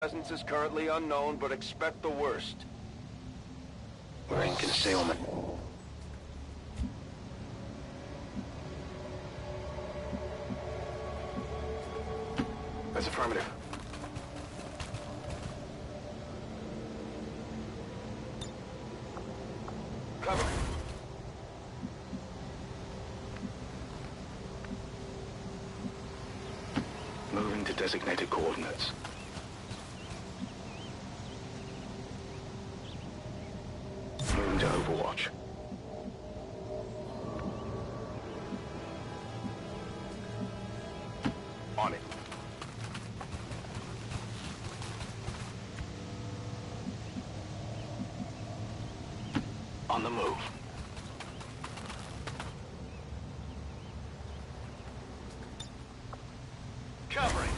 Presence is currently unknown, but expect the worst. We're in concealment. That's affirmative. Cover. Moving to designated coordinates. Moving to Overwatch. On it. On the move. Covering.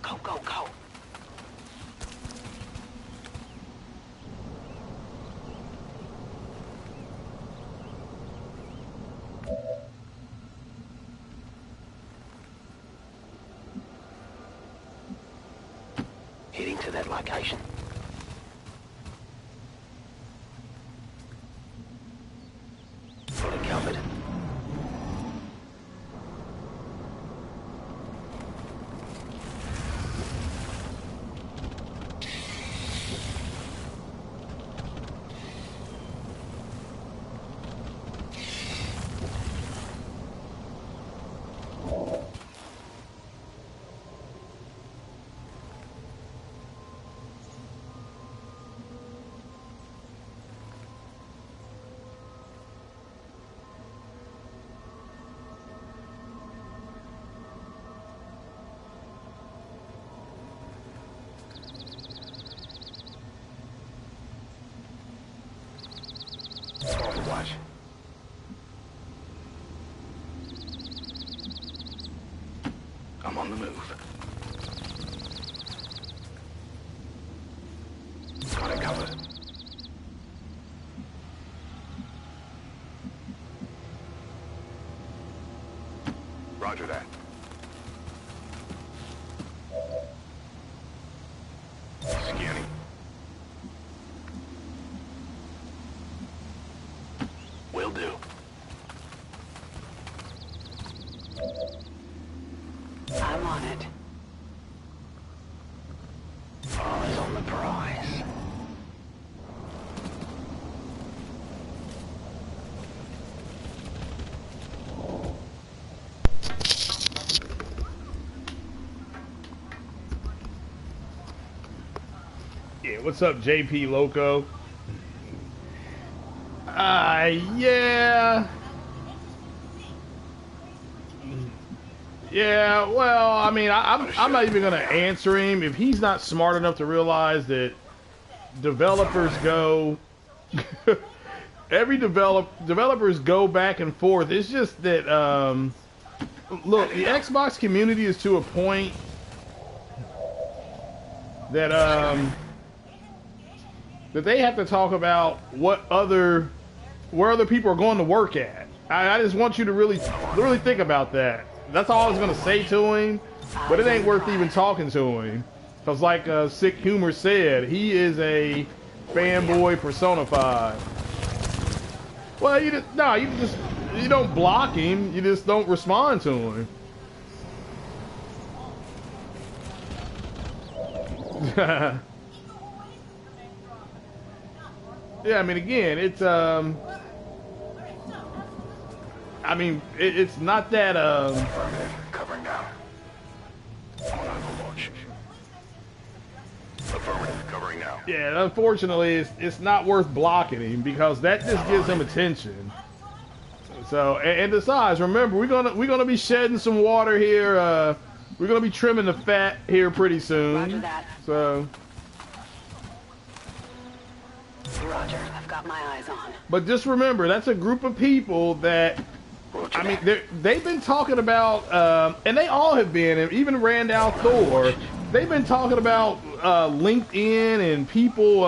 Go, go, go. Heading to that location. Fully covered. Overwatch. I'm on the move. Got it covered. Roger that. Scanning. Will do. I'm on it. Eyes on the prize. Yeah, what's up, JP Loco? Yeah. Yeah, well, I mean, I'm not even going to answer him if he's not smart enough to realize that developers go... developers go back and forth. It's just that, look, the Xbox community is to a point that, that they have to talk about where other people are going to work at. I just want you to really think about that. That's all I was going to say to him, but it ain't worth even talking to him. Because like Sick Humor said, he is a fanboy personified. Well, you don't block him, you just don't respond to him. Yeah, I mean, again, it's I mean, it's not that Affirmative. Covering now. On Overwatch. Affirmative. Covering now. yeah, unfortunately, it's not worth blocking him because that just gives him attention. So, and besides, remember, we're gonna be shedding some water here. We're gonna be trimming the fat here pretty soon. Roger that. So, Roger, I've got my eyes on. but just remember, that's a group of people that, I mean, they've been talking about, and they all have been, and even Randall Thor, they've been talking about LinkedIn and people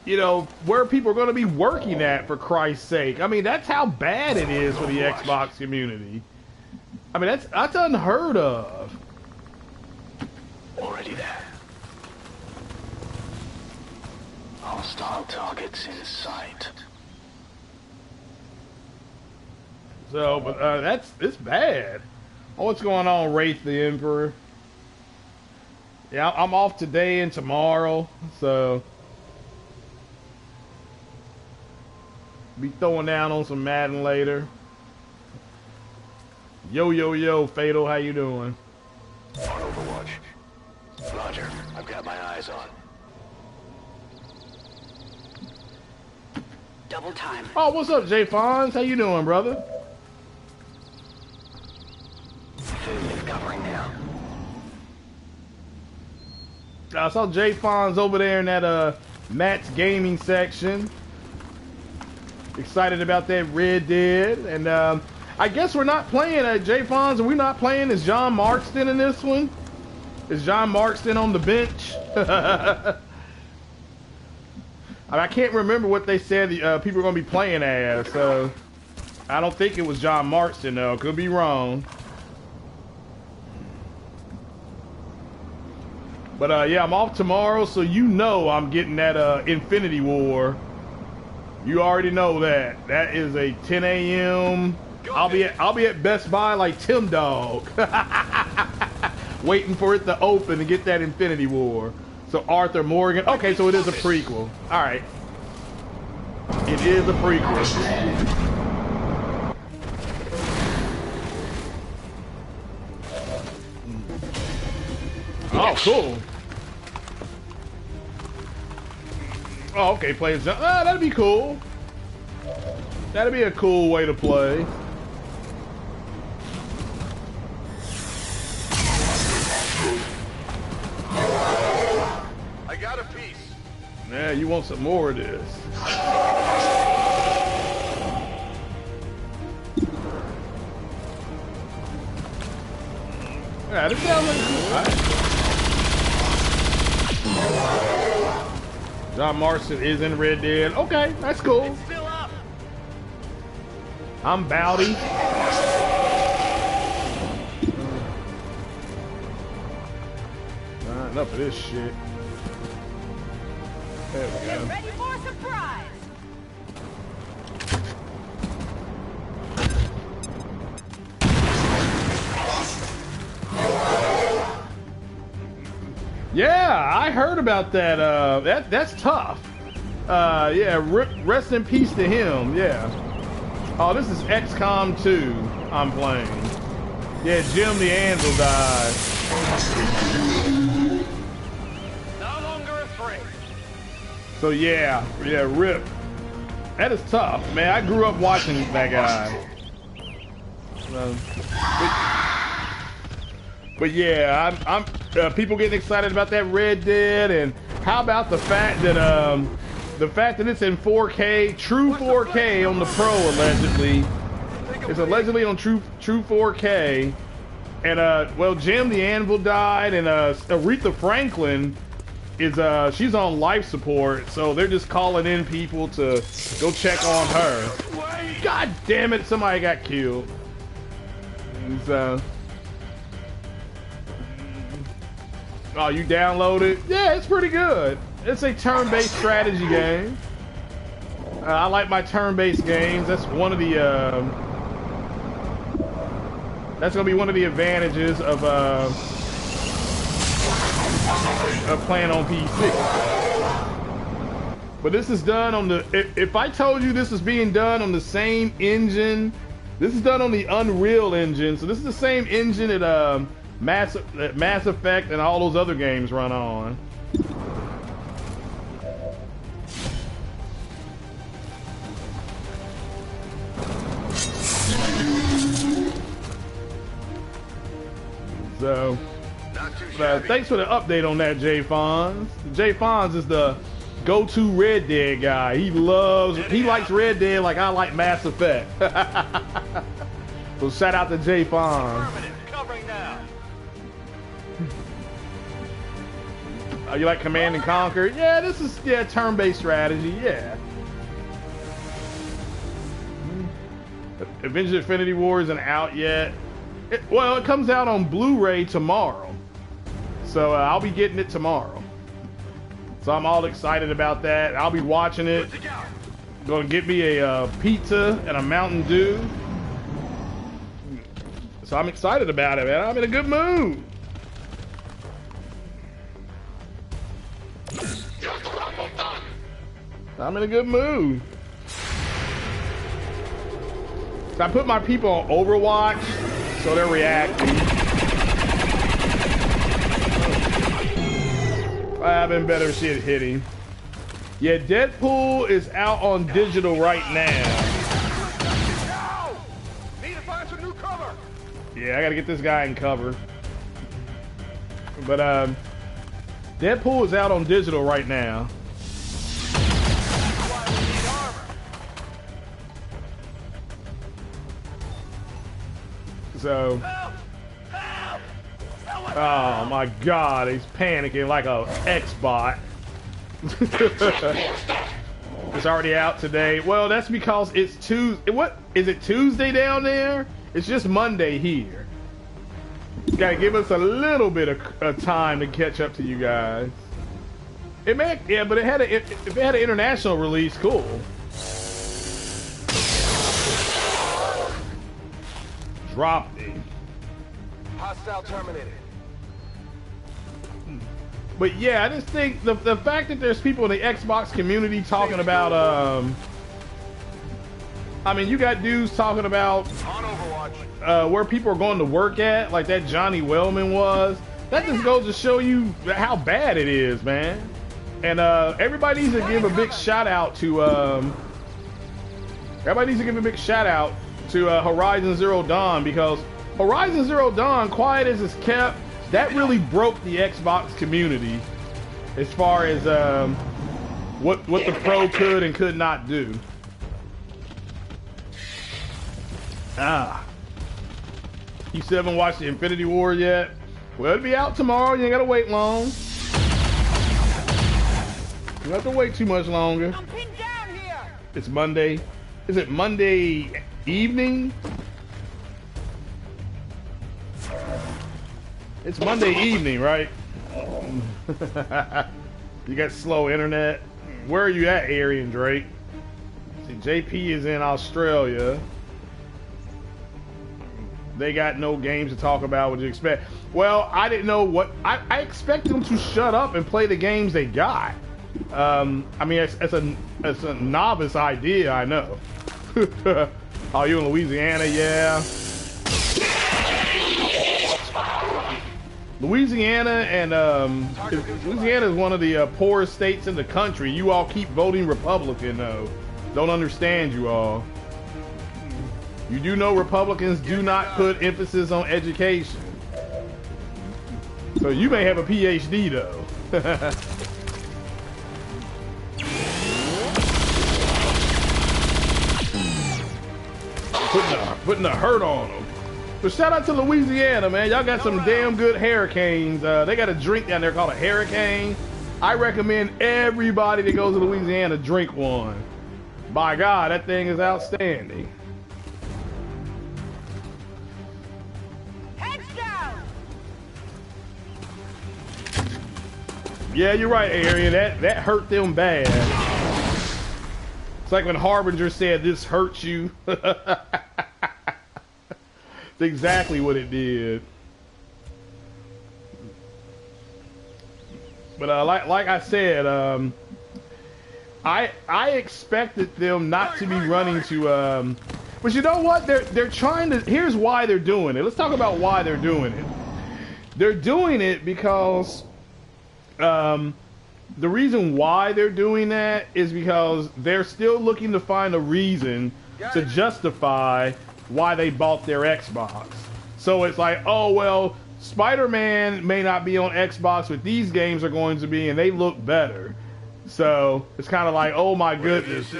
you know, where people are going to be working at, for Christ's sake. I mean, that's how bad it is for the Xbox community. I mean, that's unheard of. Already there. Hostile targets in sight. So, but it's bad. Oh, what's going on, Wraith the Emperor? Yeah, I'm off today and tomorrow, so be throwing down on some Madden later. Yo, Fatal, how you doing? On Overwatch. Roger, I've got my eyes on. Double time. Oh, what's up, Jay Fonz? How you doing, brother? Affiliate covering now. I saw Jay Fonz over there in that Matt's gaming section. Excited about that Red Dead, and I guess we're not playing Jay Fonz. Are we not playing? Is John Markston in this one? Is John Markston on the bench? I can't remember what they said people are going to be playing as, so I don't think it was John Markston though. Could be wrong. But yeah, I'm off tomorrow, so you know I'm getting that Infinity War. You already know that. That is a 10 a.m. I'll be at Best Buy like Tim Dog, waiting for it to open and get that Infinity War. So Arthur Morgan. Okay, so it is a prequel. All right, it is a prequel. Oh, cool. Oh, okay, play as John. Ah, that'd be cool. That'd be a cool way to play. I got a piece. Yeah, you want some more of this. Yeah, this sounds like cool. All right. John Marston is in Red Dead. Okay, that's cool. It's still up. I'm Bowdy. Enough of this shit. There we go. Ready for a surprise. Yeah, I heard about that. That's tough. Yeah, rest in peace to him. Yeah. Oh, this is XCOM 2 I'm playing. Yeah, Jim the Anvil died. No longer afraid. So yeah, rip. That is tough, man. I grew up watching that guy. But yeah, I'm people getting excited about that Red Dead, and how about the fact that it's in 4K, true 4K on the Pro allegedly. It's allegedly on true 4K, and well, Jim the Anvil died, and Aretha Franklin is she's on life support, so they're just calling in people to go check on her. God damn it, somebody got killed. And, oh, you downloaded? Yeah, it's pretty good. It's a turn-based strategy game. I like my turn-based games. That's one of the that's gonna be one of the advantages of playing on PC. But this is done on the. If I told you this is being done on the same engine, this is done on the Unreal Engine. So this is the same engine that Mass Effect and all those other games run on. So, thanks for the update on that, Jay Fonz. Jay Fonz is the go-to Red Dead guy. He likes Red Dead like I like Mass Effect. So shout out to Jay Fonz. Covering now. You like Command and Conquer? Yeah, this is turn-based strategy. Yeah. Avengers: Infinity War isn't out yet. Well, it comes out on Blu-ray tomorrow, so I'll be getting it tomorrow. So I'm all excited about that. I'll be watching it. Gonna get me a pizza and a Mountain Dew. So I'm excited about it, man. I'm in a good mood. I'm in a good mood. So I put my people on Overwatch, so they're reacting. I've been better shit hitting. Yeah, Deadpool is out on digital right now. Need to find some new cover. Yeah, I gotta get this guy in cover. But Deadpool is out on digital right now. So, oh my God, he's panicking like a X-bot. It's already out today. Well, that's because it's Tuesday. What is it, Tuesday down there? It's just Monday here. Gotta give us a little bit of time to catch up to you guys. It may, yeah, but if it had an international release, cool. Dropped it. Hostile terminated. But yeah, I just think the fact that there's people in the Xbox community talking about I mean, you got dudes talking about On Overwatch. Where people are going to work at, like that Johnny Wellman was. That just goes to show you how bad it is, man. And everybody needs to give a big shout out to Horizon Zero Dawn, because Horizon Zero Dawn, quiet as it's kept, that really broke the Xbox community as far as what the pro could and could not do. You still haven't watched the Infinity War yet? Well, it'll be out tomorrow. You ain't gotta wait long. You don't have to wait too much longer. I'm pinned down here. It's Monday. Is it Monday evening? It's Monday evening, right? You got slow internet. Where are you at, Arian Drake? See, JP is in Australia. They got no games to talk about. What you expect? Well, I didn't know what I expected them to shut up and play the games they got. I mean, it's a novice idea, I know. Oh, you in Louisiana? Yeah. Louisiana and Louisiana is one of the poorest states in the country. You all keep voting Republican, though. Don't understand, you all. You do know Republicans do not put emphasis on education. So you may have a PhD, though. Putting the hurt on them. But shout out to Louisiana, man. Y'all got some damn good hurricanes. They got a drink down there called a hurricane. I recommend everybody that goes to Louisiana drink one. By God, that thing is outstanding. Heads down. Yeah, you're right, Arian. That hurt them bad. It's like when Harbinger said, "This hurts you." It's exactly what it did. But like I said, I expected them not to be running to. But you know what? They're trying to. Here's why they're doing it. Let's talk about why they're doing it. They're doing it because the reason why they're doing that is because they're still looking to find a reason to justify why they bought their Xbox. So it's like, oh, well, Spider-Man may not be on Xbox, but these games are going to be, and they look better. So it's kind of like, oh my goodness,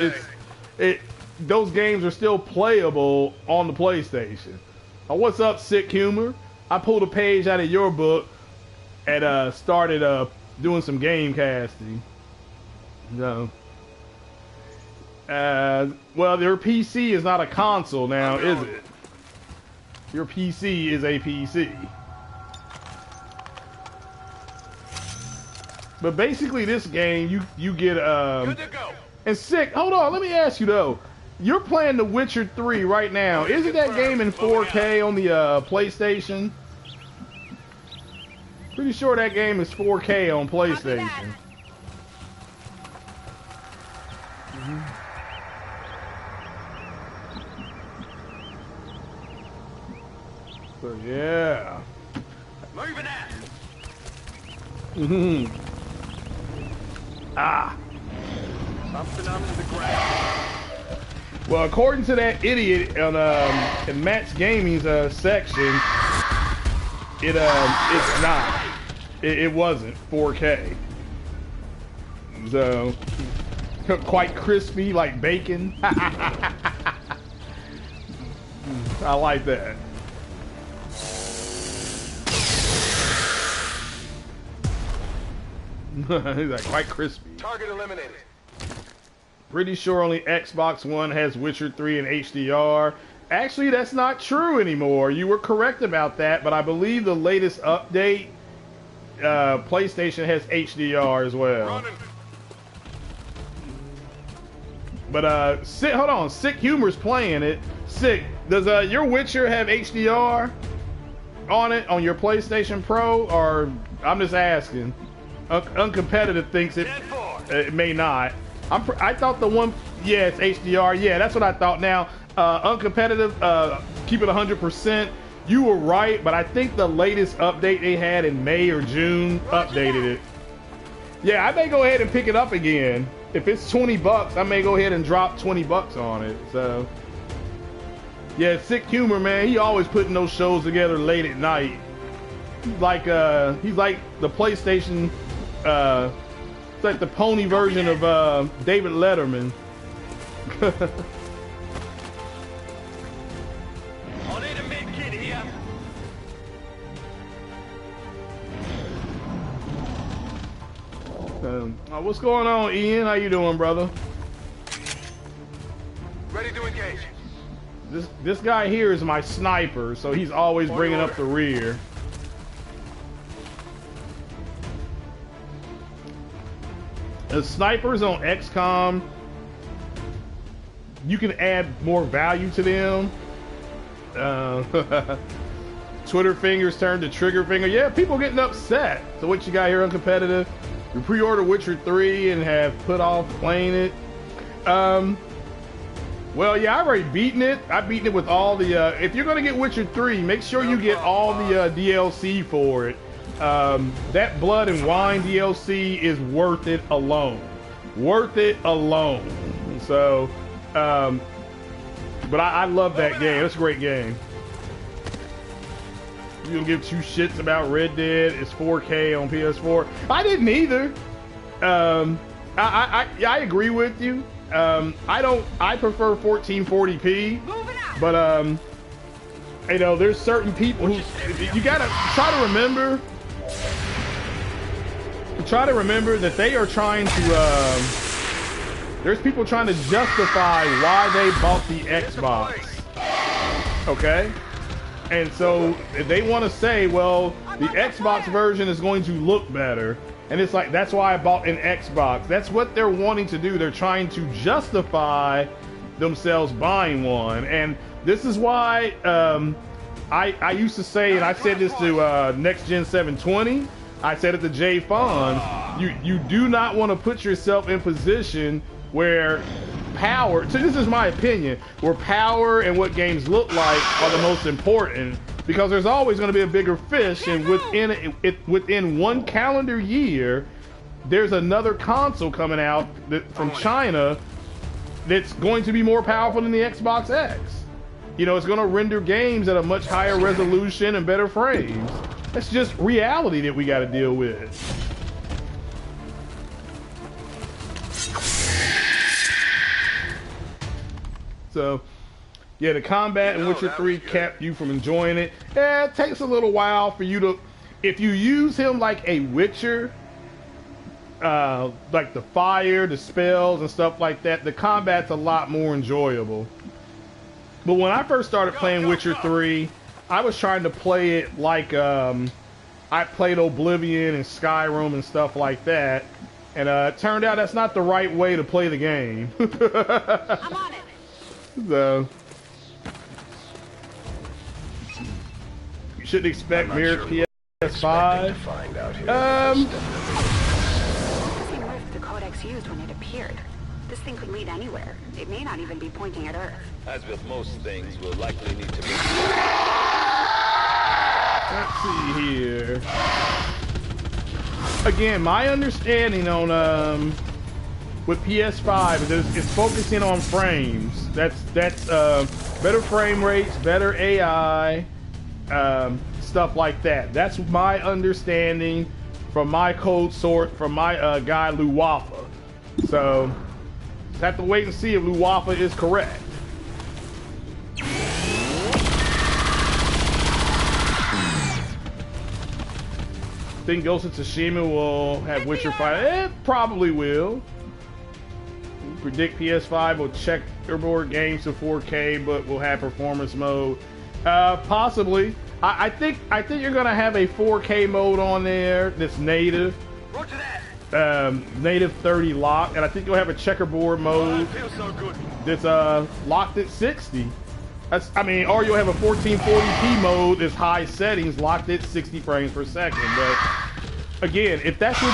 those games are still playable on the PlayStation. Oh, what's up, Sick Humor? I pulled a page out of your book and started doing some game casting. No. Well, their PC is not a console now, is it? Your PC is a PC. But basically, this game, you get Good to go. and sick. Hold on, let me ask you though. You're playing The Witcher 3 right now. Isn't that game in 4K on the PlayStation? Pretty sure that game is 4K on PlayStation. So yeah. Moving out. Ah. Something under the ground. Well, according to that idiot on in Matt's Gaming's section, it's not. It wasn't 4K. So quite crispy, like bacon. I like that. He's like quite crispy. Target eliminated. Pretty sure only Xbox One has Witcher 3 in HDR. Actually, that's not true anymore. You were correct about that, but I believe the latest update, PlayStation has HDR as well. Running. But hold on, Sick Humor's playing it. Sick, does your Witcher have HDR on it on your PlayStation Pro, or I'm just asking? Uncompetitive thinks it may not. I thought the one, yeah, it's HDR. Yeah, that's what I thought. Now, uncompetitive, keep it 100%. You were right, but I think the latest update they had in May or June updated it. Yeah, I may go ahead and pick it up again. If it's $20, I may go ahead and drop $20 on it. So, yeah, Sick Humor, man, he always putting those shows together late at night. He's like the PlayStation. It's like the pony version of David Letterman. I need a med kit here. What's going on, Ian? How you doing, brother? Ready to engage. This guy here is my sniper, so he's always bringing up the rear. The snipers on XCOM, you can add more value to them. Twitter fingers turned to trigger finger. Yeah, people getting upset. So what you got here, uncompetitive? We pre-ordered Witcher 3 and have put off playing it. Well, yeah, I've already beaten it. I've beaten it with all the, if you're gonna get Witcher 3, make sure you get all the DLC for it. That Blood and Wine DLC is worth it alone. Worth it alone. So, but I love that game. It's a great game. You don't give two shits about Red Dead. It's 4K on PS4. I didn't either. I agree with you. I prefer 1440p. But you know, there's certain people who you gotta try to remember. That they are trying to. There's people trying to justify why they bought the Xbox. Okay. And so they want to say, well, the Xbox version is going to look better. And it's like, that's why I bought an Xbox. That's what they're wanting to do. They're trying to justify themselves buying one. And this is why I used to say, and I said this to Next Gen 720, I said it to Jay Fonz, you do not want to put yourself in position where power, so this is my opinion, where power and what games look like are the most important, because there's always going to be a bigger fish, and within one calendar year, there's another console coming out from China that's going to be more powerful than the Xbox X. You know, it's going to render games at a much higher resolution and better frames. That's just reality that we got to deal with. So, yeah, the combat in Witcher 3 kept you from enjoying it. Yeah, it takes a little while for you to, if you use him like a Witcher, like the fire, the spells, and stuff like that. The combat's a lot more enjoyable. But when I first started playing Witcher 3, I was trying to play it like I played Oblivion and Skyrim and stuff like that. And it turned out that's not the right way to play the game. I'm on it. So you shouldn't expect Mirror PS5. Find out here. That's the same rift the Codex used when it appeared. This thing could lead anywhere. It may not even be pointing at Earth. As with most things, we'll likely need to be... Let's see here. Again, my understanding on with PS5 is it's focusing on frames. That's better frame rates, better AI, stuff like that. That's my understanding from my code source, from my guy Luwafa. So just have to wait and see if Luwafa is correct. Think Ghost of Tsushima will have Witcher 5? It probably will. Predict PS5 will checkerboard games to 4K, but will have performance mode. Possibly. I think you're gonna have a 4K mode on there that's native. Roger that. Native 30 lock, and I think you'll have a checkerboard mode Feels so good. that's locked at 60. Or you'll have a 1440p mode that's high settings locked at 60 frames per second. But again, if that's what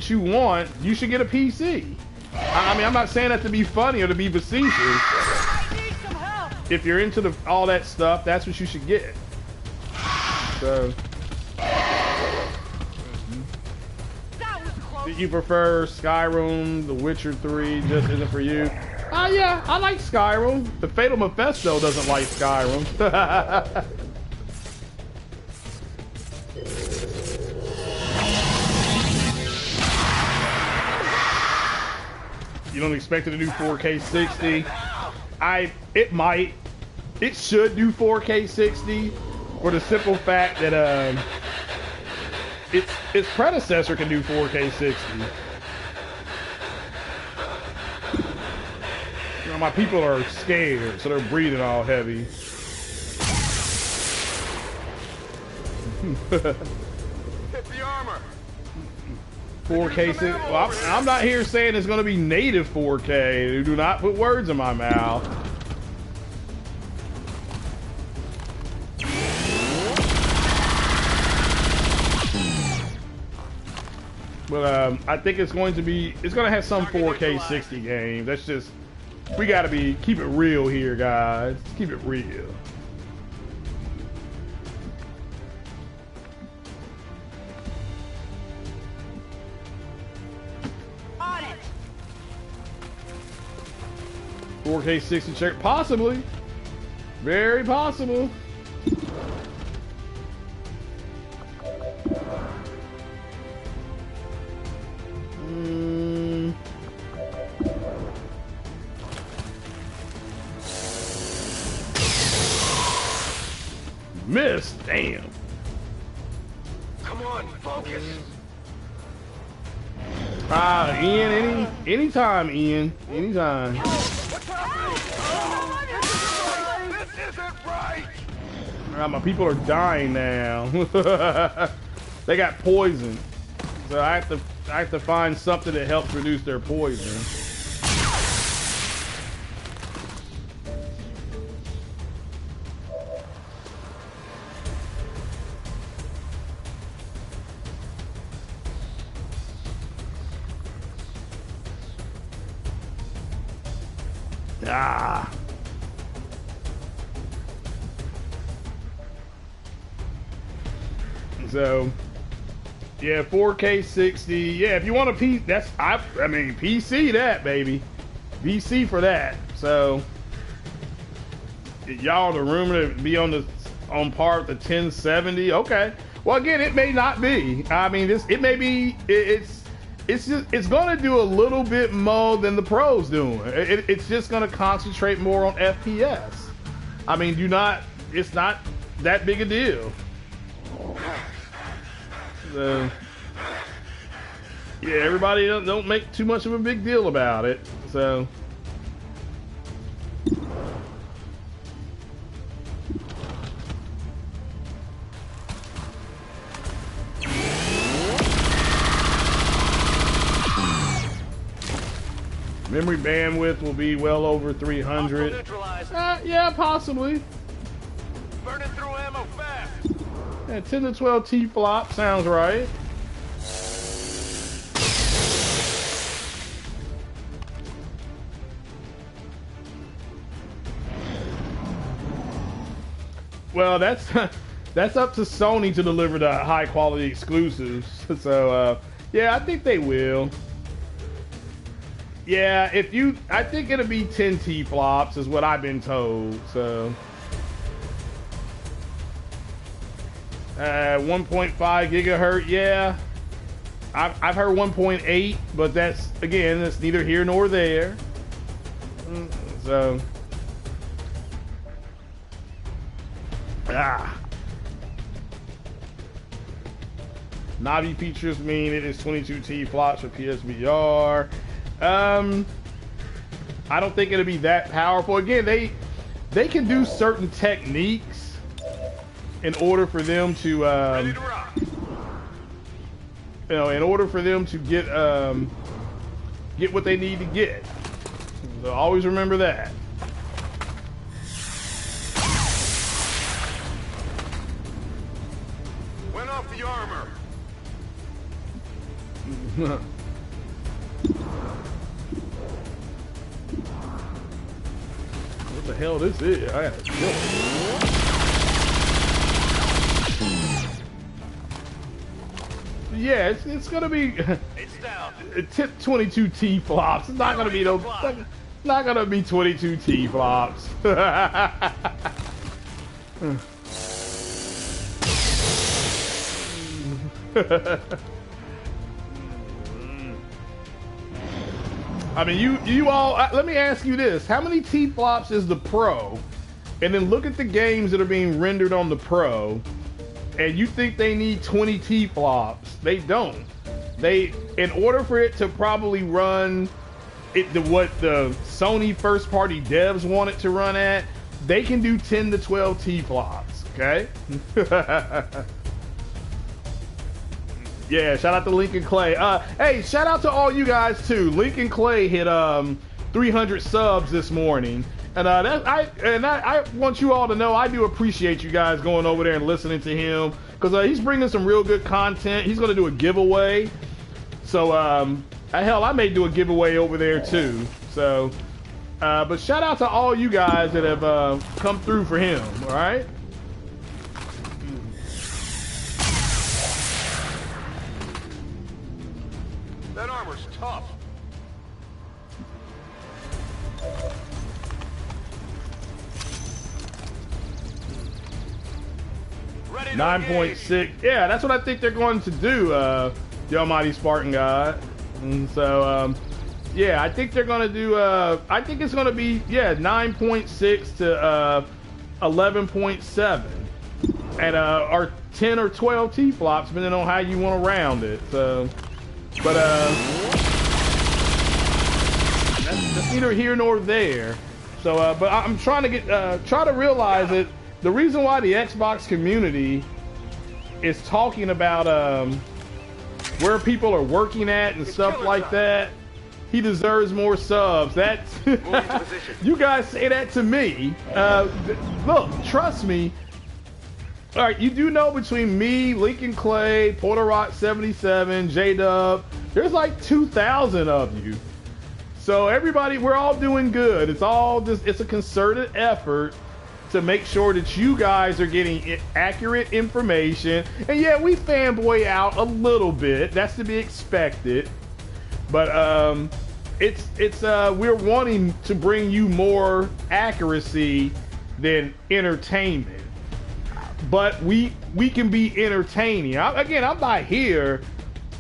you want, you should get a PC. I'm not saying that to be funny or to be facetious. I need some help. If you're into all that stuff, that's what you should get. So, That was close. do you prefer Skyrim? The Witcher 3 just isn't for you? Yeah, I like Skyrim. The Fatal Mephisto doesn't like Skyrim. You don't expect it to do 4K 60? It should do 4K 60 for the simple fact that its predecessor can do 4K 60. My people are scared, so they're breathing all heavy. Hit the armor. 4K. Well, I'm not here saying it's going to be native 4K. Do not put words in my mouth. But I think it's going to have some 4K 60 games. That's just, we got to keep it real here, guys. Keep it real. On it. 4K 60 check, possibly. Very possible. Miss, damn. Come on, focus. Ian, anytime, Ian. Anytime. What's happening? This isn't right. My people are dying now. They got poison. So I have to find something that helps reduce their poison. Ah. So, yeah, 4K 60. Yeah, if you want a PC, PC that, baby. PC for that. So, y'all, the rumor to be on par with the 1070. Okay. Well, again, it may not be. It may be. It's going to do a little bit more than the Pro's doing. It's just going to concentrate more on FPS. It's not that big a deal. So, Yeah, everybody don't make too much of a big deal about it. So. Memory bandwidth will be well over 300. Yeah, possibly. Burning through ammo fast. Yeah, 10 to 12 T-flop sounds right. Well, that's up to Sony to deliver the high quality exclusives. So yeah, I think they will. Yeah, I think it'll be 10 T-flops is what I've been told. So 1.5 gigahertz. Yeah, I've heard 1.8, but that's neither here nor there. So Navi features mean it is 22 T-flops for PSVR. I don't think it'll be that powerful. Again, they can do certain techniques in order for them to in order for them to get what they need to get. So always remember that. Went off the armor. What the hell this is? I gotta kill it. Yeah, it's gonna be It's down. 22 T-flops. It's not gonna be not gonna be 22 T-flops. I mean, you all. Let me ask you this: how many T-flops is the Pro? And then look at the games that are being rendered on the Pro, and you think they need 20 T-flops? They don't. In order for it to probably run what the Sony first-party devs want it to run at, they can do 10 to 12 T-flops. Okay. Yeah, shout out to Lincoln Clay. Hey, shout out to all you guys too. Lincoln Clay hit 300 subs this morning, and I want you all to know I do appreciate you guys going over there and listening to him, because he's bringing some real good content. He's going to do a giveaway, so hell, I may do a giveaway over there too. So, but shout out to all you guys that have come through for him. All right. That armor's tough. Ready to 9.6. Yeah, that's what I think they're going to do, the Almighty Spartan God. And so, yeah, I think they're going to do, I think it's going to be, 9.6 to 11.7. And, or 10 or 12 T-flops, depending on how you want to round it. So, but, that's neither here nor there. So, but I'm trying to try to realize that the reason why the Xbox community is talking about where people are working at and stuff like that, he deserves more subs. That's you guys say that to me. Look, trust me. All right, you do know between me, Lincoln Clay, Porter Rock 77, J-Dub, there's like 2,000 of you. So everybody, we're all doing good. It's all just, it's a concerted effort to make sure that you guys are getting accurate information. And yeah, we fanboy out a little bit. That's to be expected. But we're wanting to bring you more accuracy than entertainment. But we can be entertaining. I'm not here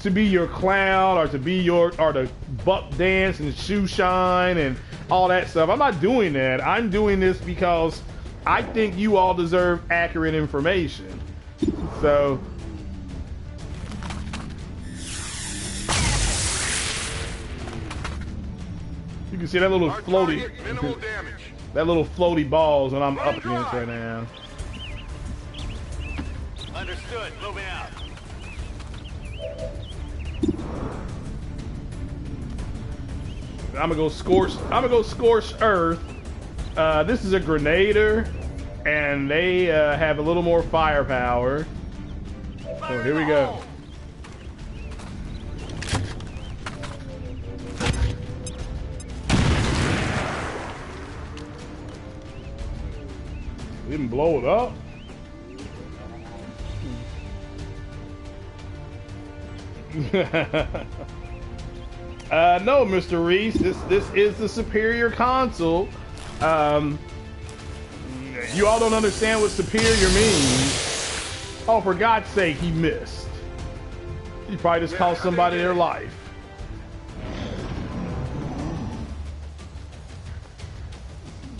to be your clown or to buck dance and shoe shine and all that stuff. I'm not doing that. I'm doing this because I think you all deserve accurate information. So can see that little Our floaty, target, minimal damage. that little floaty balls when I'm up against right now. Understood. Moving out. I'm gonna go scorch earth. This is a grenader, and they have a little more firepower. So here we go. Didn't blow it up. No, Mr. Reese. This is the superior console. You all don't understand what superior means. Oh, for God's sake, he missed. He probably just cost somebody their life.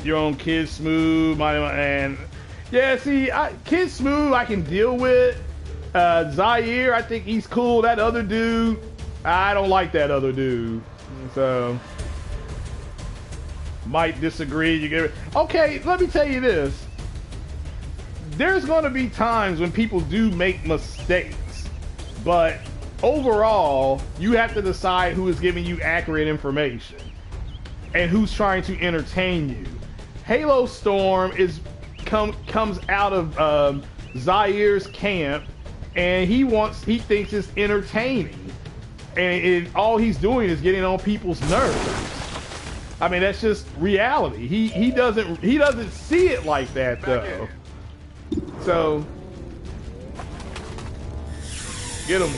Your own Kid Smooth, and yeah, see, Kid Smooth I can deal with. Zaire, I think he's cool. That other dude, I don't like that other dude. So might disagree. You get it. Okay, let me tell you this. There's going to be times when people do make mistakes, but overall, you have to decide who is giving you accurate information and who's trying to entertain you. Halo Storm comes out of Zaire's camp, and he thinks it's entertaining, and all he's doing is getting on people's nerves. I mean, that's just reality. He doesn't see it like that though. So get him.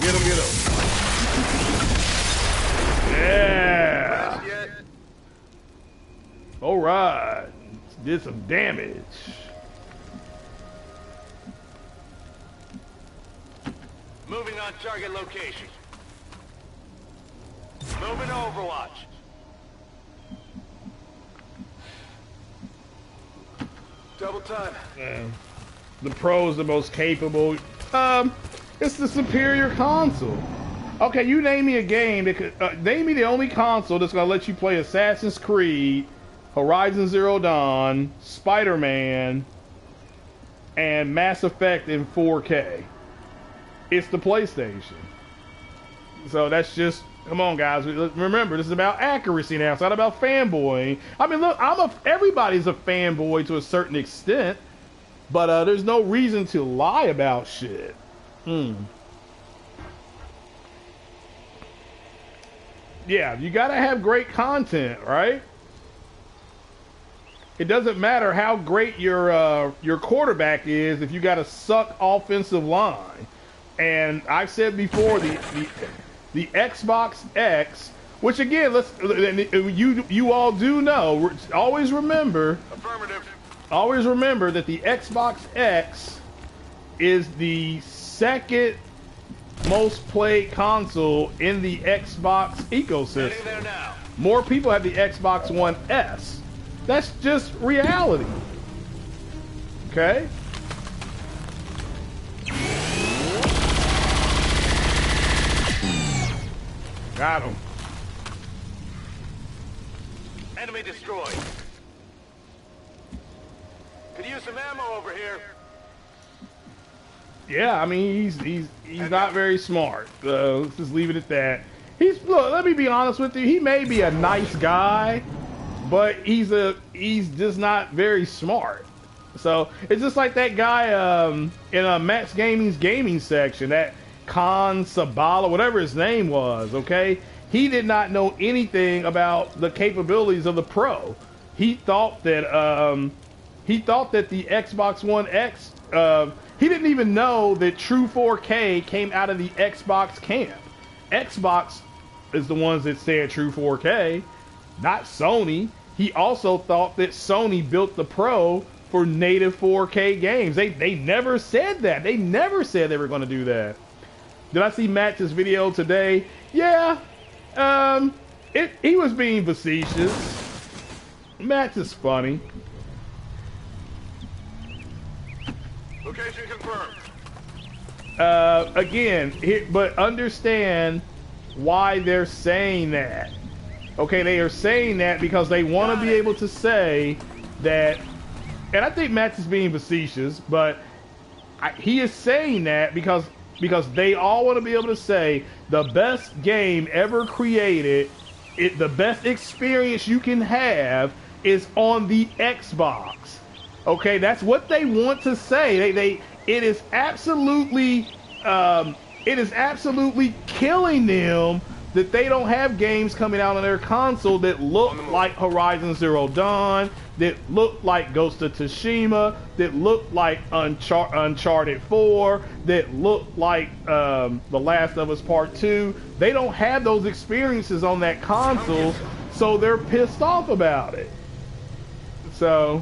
Yeah. All right. Did some damage. Moving on target location. Moving to Overwatch. Double time. The Pro is the most capable. It's the superior console. Okay, you name me a game that could name me the only console that's gonna let you play Assassin's Creed, Horizon Zero Dawn, Spider-Man, and Mass Effect in 4K. It's the PlayStation. So that's just, come on guys, remember this is about accuracy now. It's not about fanboying. I mean, look, everybody's a fanboy to a certain extent, but there's no reason to lie about shit. Yeah, you gotta have great content, right? It doesn't matter how great your quarterback is if you got a suck offensive line. And I've said before, the Xbox X, which again, you all do know. Always remember that the Xbox X is the second most played console in the Xbox ecosystem. More people have the Xbox One S. That's just reality. Okay? Got him. Enemy destroyed. Could use some ammo over here. Yeah, I mean he's not very smart. Let's just leave it at that. Look, let me be honest with you. He may be a nice guy, but he's just not very smart. So it's just like that guy in Max Gaming's gaming section, that Khan Sabala, whatever his name was. Okay, he did not know anything about the capabilities of the Pro. He thought that the Xbox One X. He didn't even know that True 4K came out of the Xbox camp. Xbox is the ones that said True 4K, not Sony. He also thought that Sony built the Pro for native 4K games. They never said that. They never said they were going to do that. Did I see Matt's video today? Yeah. He was being facetious. Matt is funny. Location confirmed. Again, but understand why they're saying that. Okay, they are saying that because they want to be able to say that, and I think Max is being facetious, but he is saying that because they all want to be able to say the best game ever created, the best experience you can have is on the Xbox. Okay, that's what they want to say. It is absolutely killing them that they don't have games coming out on their console that look like Horizon Zero Dawn, that look like Ghost of Tsushima, that look like Uncharted 4, that look like The Last of Us Part 2. They don't have those experiences on that console, so they're pissed off about it. So,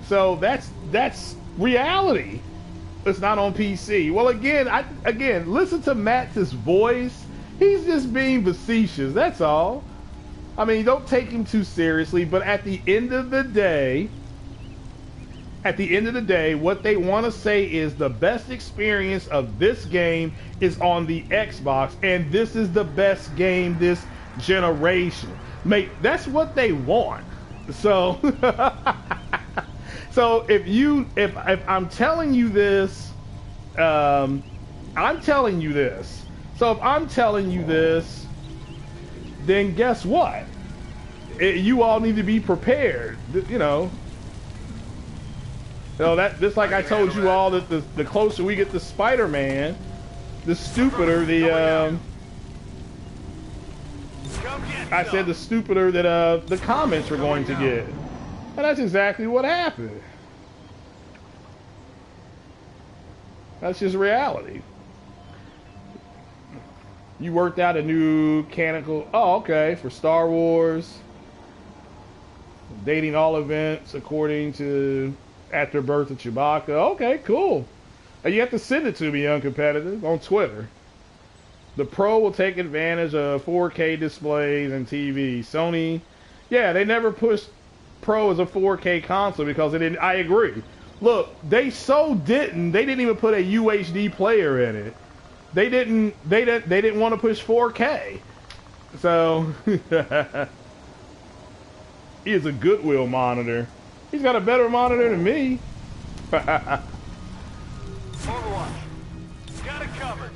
so that's reality. It's not on PC. Well, again, listen to Max's voice. He's just being facetious. That's all. I mean, don't take him too seriously. But at the end of the day, what they want to say is the best experience of this game is on the Xbox, and this is the best game this generation. Mate, that's what they want. So. So if I'm telling you this, I'm telling you this. So if I'm telling you this, then guess what? You all need to be prepared. You know that just like I told you all that the closer we get to Spider-Man, the stupider I said the stupider that the comments were going to get. And that's exactly what happened. That's just reality. You worked out a new canonical... Oh, okay. For Star Wars. Dating all events according to after birth of Chewbacca. Okay, cool. And you have to send it to me, Uncompetitive, on Twitter. The Pro will take advantage of 4K displays and TV. Sony... Yeah, they never pushed Pro as a 4K console because they didn't. I agree. Look, they didn't even put a UHD player in it. They didn't want to push 4K. So he is a Goodwill monitor. He's got a better monitor than me. Overwatch. Got it covered.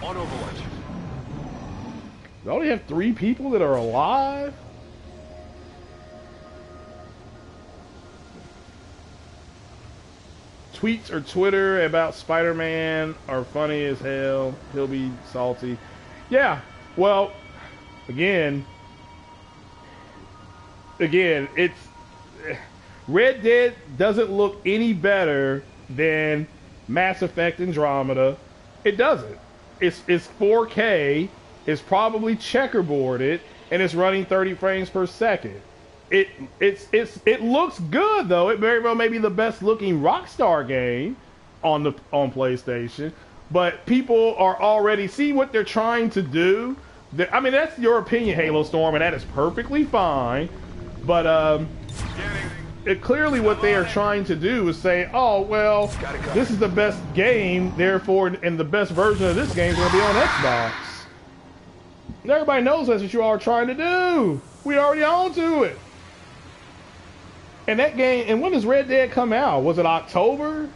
On Overwatch. They only have 3 people that are alive. Tweets or Twitter about Spider-Man are funny as hell. He'll be salty. Yeah, well, again, it's Red Dead doesn't look any better than Mass Effect Andromeda. It doesn't. It's 4K. It's probably checkerboarded, and it's running 30 frames per second. It looks good though. It very well may be the best looking Rockstar game on PlayStation, but people are already see what they're trying to do. I mean, that's your opinion, Halo Storm, and that is perfectly fine. But clearly what they are trying to do is say, oh well, this is the best game, therefore, and the best version of this game is going to be on Xbox. And everybody knows that's what you all are trying to do. We already on to it. And that game, and when does Red Dead come out? Was it October?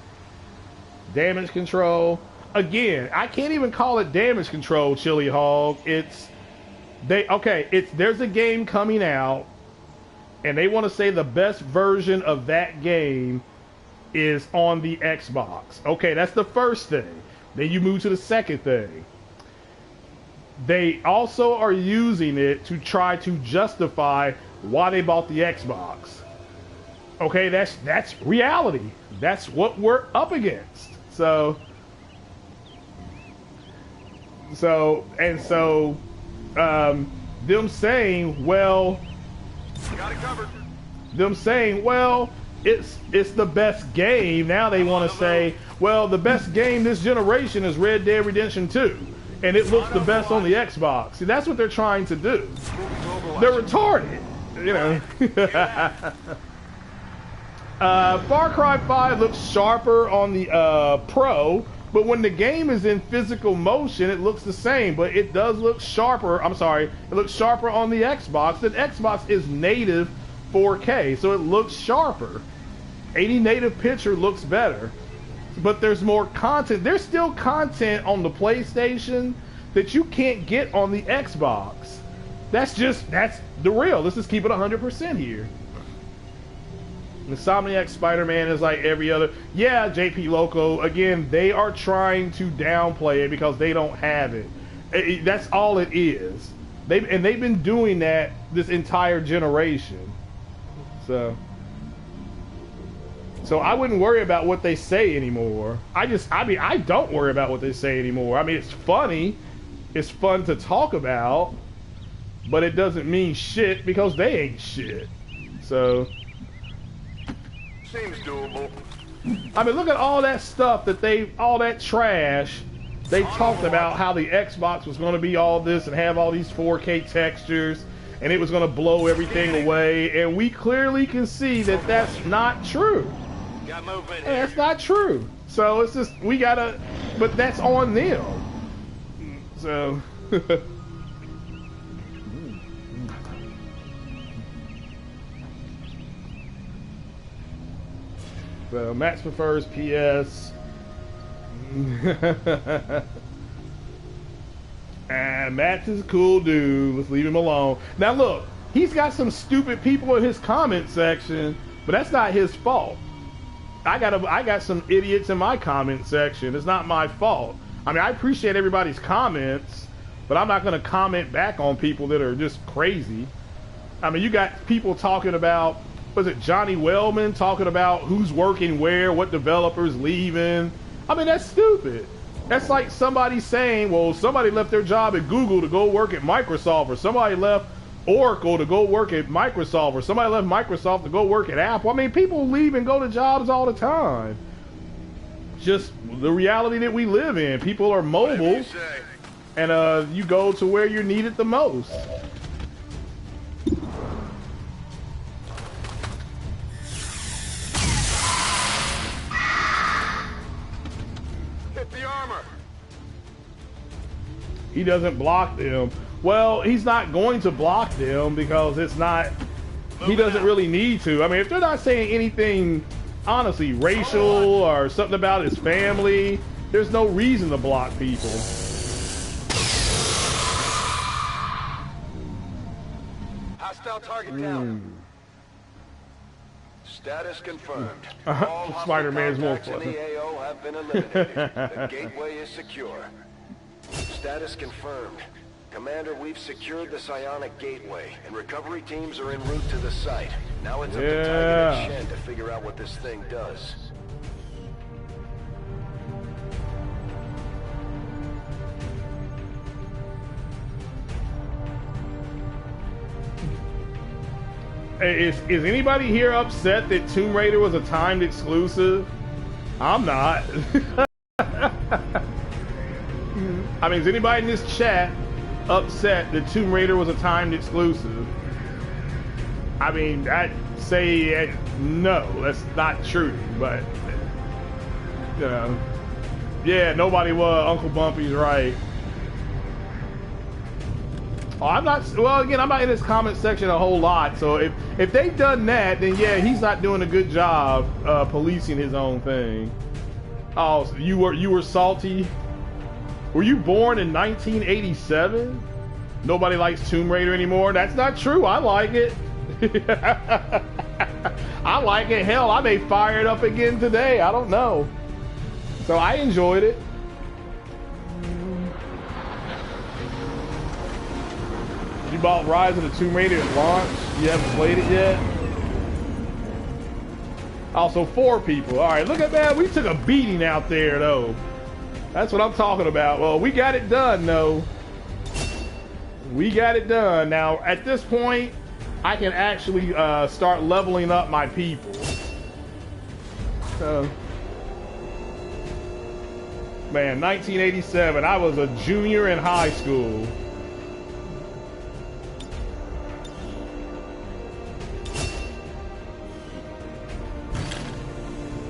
Damage Control. Again, I can't even call it Damage Control, Chili Hog. There's a game coming out, and they want to say the best version of that game is on the Xbox. Okay, that's the first thing. Then you move to the second thing. They also are using it to try to justify why they bought the Xbox. Okay, that's reality. That's what we're up against. So them saying, well, got it covered. Them saying, well, it's the best game. Now they want to say, well, the best game this generation is Red Dead Redemption 2, and it looks the best on the Xbox. See, that's what they're trying to do. They're retarded, you know. Far Cry 5 looks sharper on the Pro, But when the game is in physical motion, it looks the same, but it does look sharper. I'm sorry, it looks sharper on the Xbox. The Xbox is native 4K, so it looks sharper. 80 native picture looks better. But there's more content. There's still content on the PlayStation that you can't get on the Xbox. That's the real. Let's just keep it 100% here. Insomniac Spider-Man is like every other. Yeah, JP Loco, again, they are trying to downplay it because they don't have it. That's all it is. They've been doing that this entire generation. So I wouldn't worry about what they say anymore. I don't worry about what they say anymore. I mean, it's funny. It's fun to talk about, but it doesn't mean shit because they ain't shit. So Seems doable. I mean, look at all that stuff all that trash. They talked about how the Xbox was going to be all this and have all these 4K textures, and it was going to blow everything away. And we clearly can see that that's not true. Got movement And here. that's not true. So it's just, but that's on them. So. So Max prefers PS. And Max is a cool dude. Let's leave him alone. Now look, he's got some stupid people in his comment section, but that's not his fault. I got some idiots in my comment section. It's not my fault. I mean, I appreciate everybody's comments, but I'm not going to comment back on people that are just crazy. I mean, you got people talking about, was it Johnny Wellman talking about who's working where, what developers leaving. I mean, that's stupid. That's like somebody saying, well, somebody left their job at Google to go work at Microsoft, or somebody left Oracle to go work at Microsoft, or somebody left Microsoft to go work at Apple. I mean, people leave and go to jobs all the time. Just the reality that we live in. People are Whatever mobile, you say. and you go to where you're needed the most. Hit the armor. He doesn't block them. Well, he's not going to block them because it's not, he doesn't really need to. I mean, if they're not saying anything, honestly, racial or something about his family, there's no reason to block people. Hostile target down. Status confirmed. Uh-huh. All hostile Spider-Man's more contacts in fun. the AO have been eliminated. The gateway is secure. Status confirmed. Commander, we've secured the psionic gateway, and recovery teams are en route to the site. Now it's up to Tiger and Shen to figure out what this thing does. Hey, is anybody here upset that Tomb Raider was a timed exclusive? I'm not. I mean, is anybody in this chat upset that Tomb Raider was a timed exclusive? I mean, I'd say no, that's not true, but you know, yeah, nobody was. Uncle Bumpy's right. Oh, I'm not. Well, again, I'm not in his comment section a whole lot. So if they've done that, then yeah, he's not doing a good job policing his own thing. Oh, so you were salty. Were you born in 1987? Nobody likes Tomb Raider anymore. That's not true. I like it. I like it. Hell, I may fire it up again today. I don't know. So I enjoyed it. You bought Rise of the Tomb Raider at launch? You haven't played it yet? Also, 4 people. All right, look at that. We took a beating out there, though. That's what I'm talking about. Well, we got it done, though. We got it done. Now, at this point, I can actually start leveling up my people. So, man, 1987. I was a junior in high school.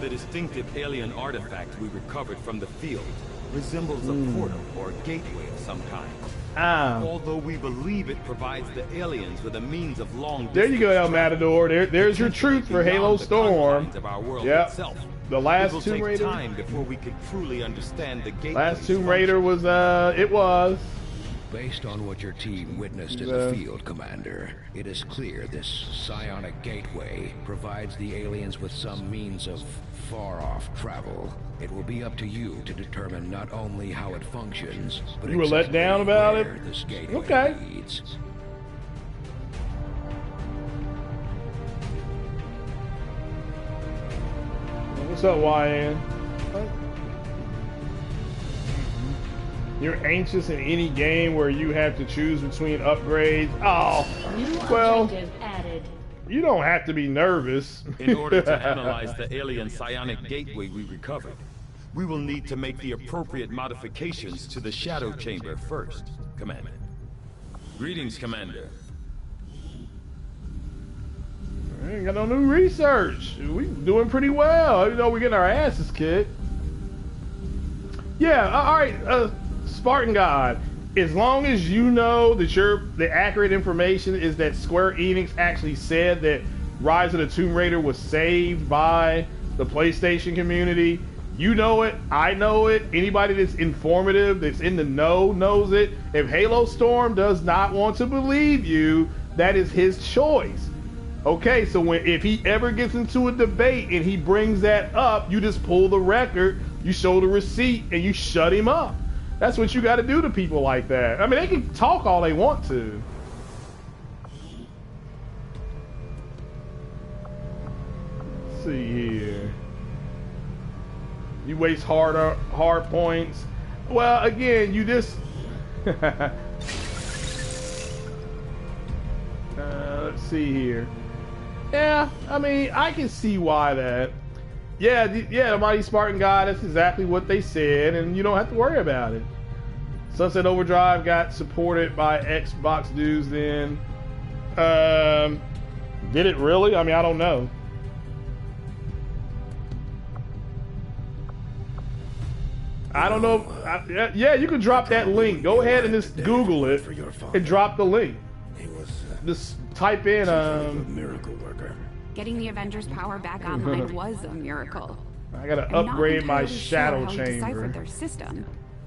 The distinctive alien artifact we recovered from the field resembles a portal or gateway of some kind. Although we believe it provides the aliens with a means of long distance. There you go, El Matador. There's your truth for Halo Storm. Yep. The last Tomb Raider. Time before we could truly understand the gateway. Last Tomb Raider was it was. Based on what your team witnessed in the field, Commander, it is clear this psionic gateway provides the aliens with some means of far-off travel. It will be up to you to determine not only how it functions, but you were let down about it. This gateway okay. leads. What's up, YN? You're anxious in any game where you have to choose between upgrades. Oh, well, you don't have to be nervous. In order to analyze the alien psionic gateway we recovered, we will need to make the appropriate modifications to the shadow chamber first, Commander. Greetings, Commander. We ain't got no new research. We doing pretty well. You know, we're getting our asses kicked. Yeah, all right. Spartan God, as long as you know that the accurate information is that Square Enix actually said that Rise of the Tomb Raider was saved by the PlayStation community, you know it, I know it, anybody that's informative, that's in the know, knows it. If Halo Storm does not want to believe you, that is his choice. Okay, so if he ever gets into a debate and he brings that up, you just pull the record, you show the receipt, and you shut him up. That's what you got to do to people like that. I mean, they can talk all they want to. Let's see here. You waste hard points. Well, again, you just... let's see here. Yeah, I mean, I can see why that... Yeah, the Mighty Spartan God, that's exactly what they said, and you don't have to worry about it. Sunset Overdrive got supported by Xbox dudes then. Did it really? I mean, I don't know. I don't know. Yeah, you can drop that link. Go ahead and just Google it and drop the link. Just type in miracle worker. Getting the Avengers' power back online was a miracle. I gotta upgrade my shadow chamber. He deciphered their system,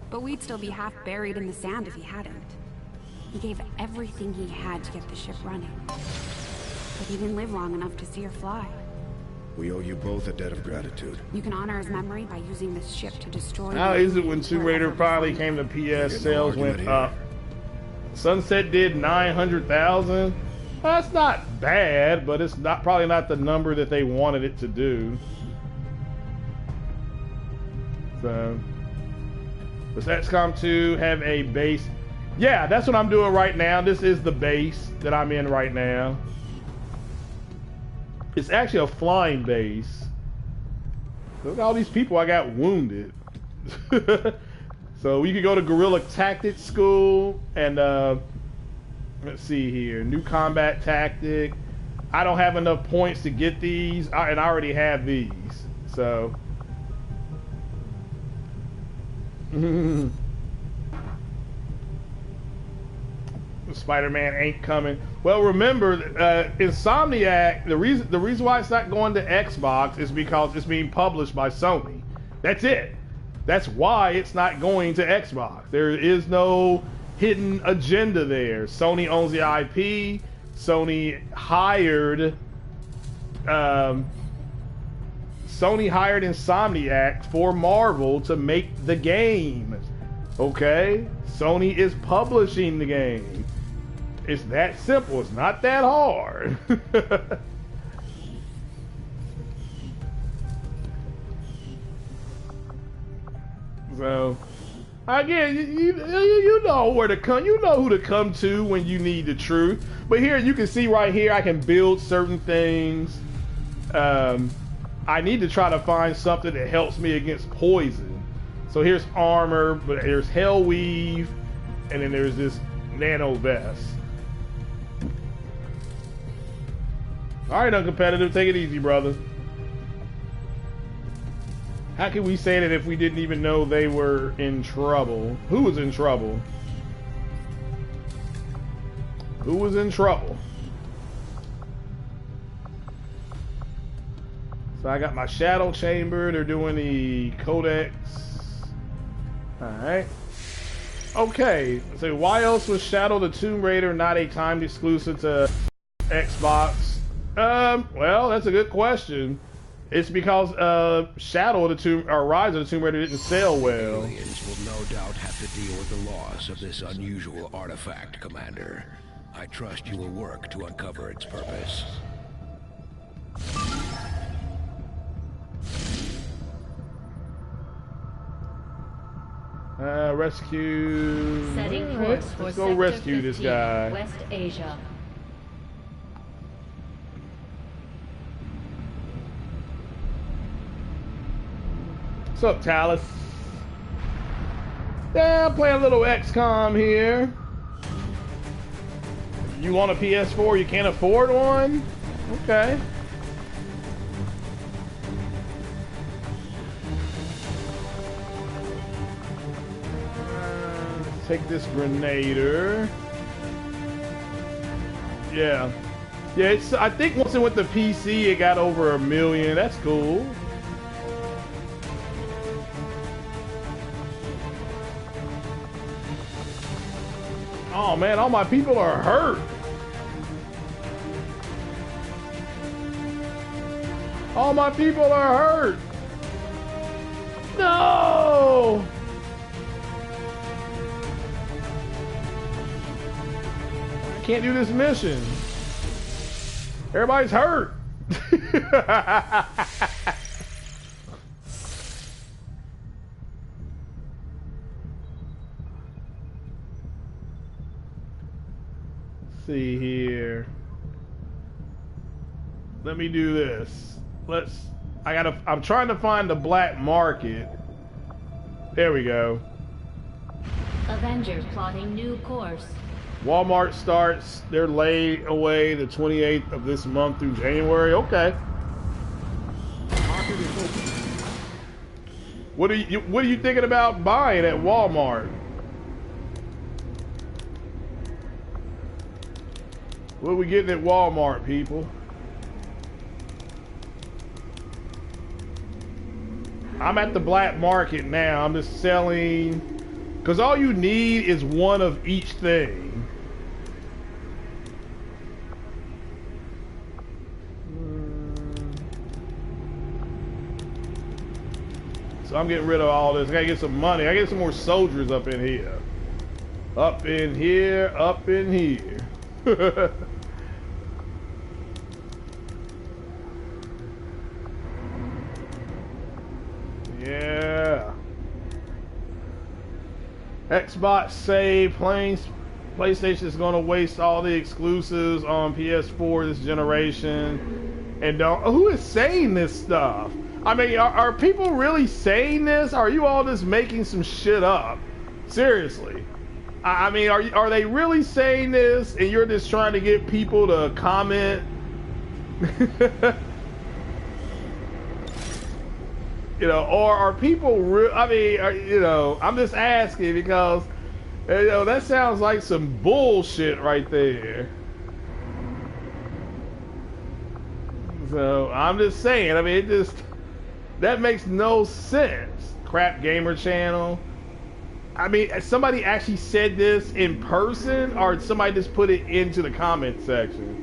but we'd still be half buried in the sand if he hadn't. He gave everything he had to get the ship running, but he didn't live long enough to see her fly. We owe you both a debt of gratitude. You can honor his memory by using this ship to destroy... How is it when Tomb Raider finally came to PS, sales went up? Sunset did 900,000. That's not bad, but it's not probably not the number that they wanted it to do. So, does XCOM 2 have a base? Yeah, that's what I'm doing right now. This is the base that I'm in right now. It's actually a flying base. Look at all these people I got wounded. So we could go to Guerrilla Tactics School and let's see here, new combat tactic. I don't have enough points to get these, and I already have these. So Spider-Man ain't coming. Well, remember, Insomniac, the reason why it's not going to Xbox is because it's being published by Sony. That's it. That's why it's not going to Xbox. There is no hidden agenda there. Sony owns the IP. Sony hired Insomniac for Marvel to make the game. Okay? Sony is publishing the game. It's that simple. It's not that hard. So, again, you know where to come. You know who to come to when you need the truth. But here, you can see right here, I can build certain things. I need to try to find something that helps me against poison. So here's armor, but there's Hell Weave, and then there's this nano vest. All right, uncompetitive, take it easy, brother. How can we say that if we didn't even know they were in trouble? Who was in trouble? Who was in trouble? So I got my shadow chamber. They're doing the codex. Alright. Okay. So why else was Shadow the Tomb Raider not a timed exclusive to Xbox? Well, that's a good question. It's because Shadow of the Tomb or Rise of the Tomb Raider didn't sell well. Aliens will no doubt have to deal with the loss of this unusual artifact, Commander. I trust you will work to uncover its purpose. Rescue. Setting course for Let's go Sector rescue this 15, guy. West Asia. What's up, Talus? Yeah, I'm playing a little XCOM here. You want a PS4? You can't afford one? Okay. Take this grenader. Yeah. Yeah, it's, I think once it went to PC, it got over 1 million. That's cool. Oh man, all my people are hurt. All my people are hurt. No! I can't do this mission. Everybody's hurt. See here. Let me do this. I'm trying to find the black market. There we go. Avengers plotting new course. Walmart starts their layaway the 28th of this month through January. Okay. What are you thinking about buying at Walmart? What are we getting at Walmart, people? I'm at the black market now. I'm just selling, because all you need is one of each thing. So I'm getting rid of all this. I gotta get some money. I get some more soldiers up in here. Up in here, up in here. Yeah. Xbox save PlayStation is going to waste all the exclusives on PS4 this generation. And who is saying this stuff? I mean, are people really saying this? Or are you all just making some shit up? Seriously. I mean, are they really saying this and you're just trying to get people to comment? You know, or are people I mean, you know, I'm just asking because, you know, that sounds like some bullshit right there. So, I'm just saying, I mean, that makes no sense. Crap Gamer Channel. I mean, somebody actually said this in person, or somebody just put it into the comment section?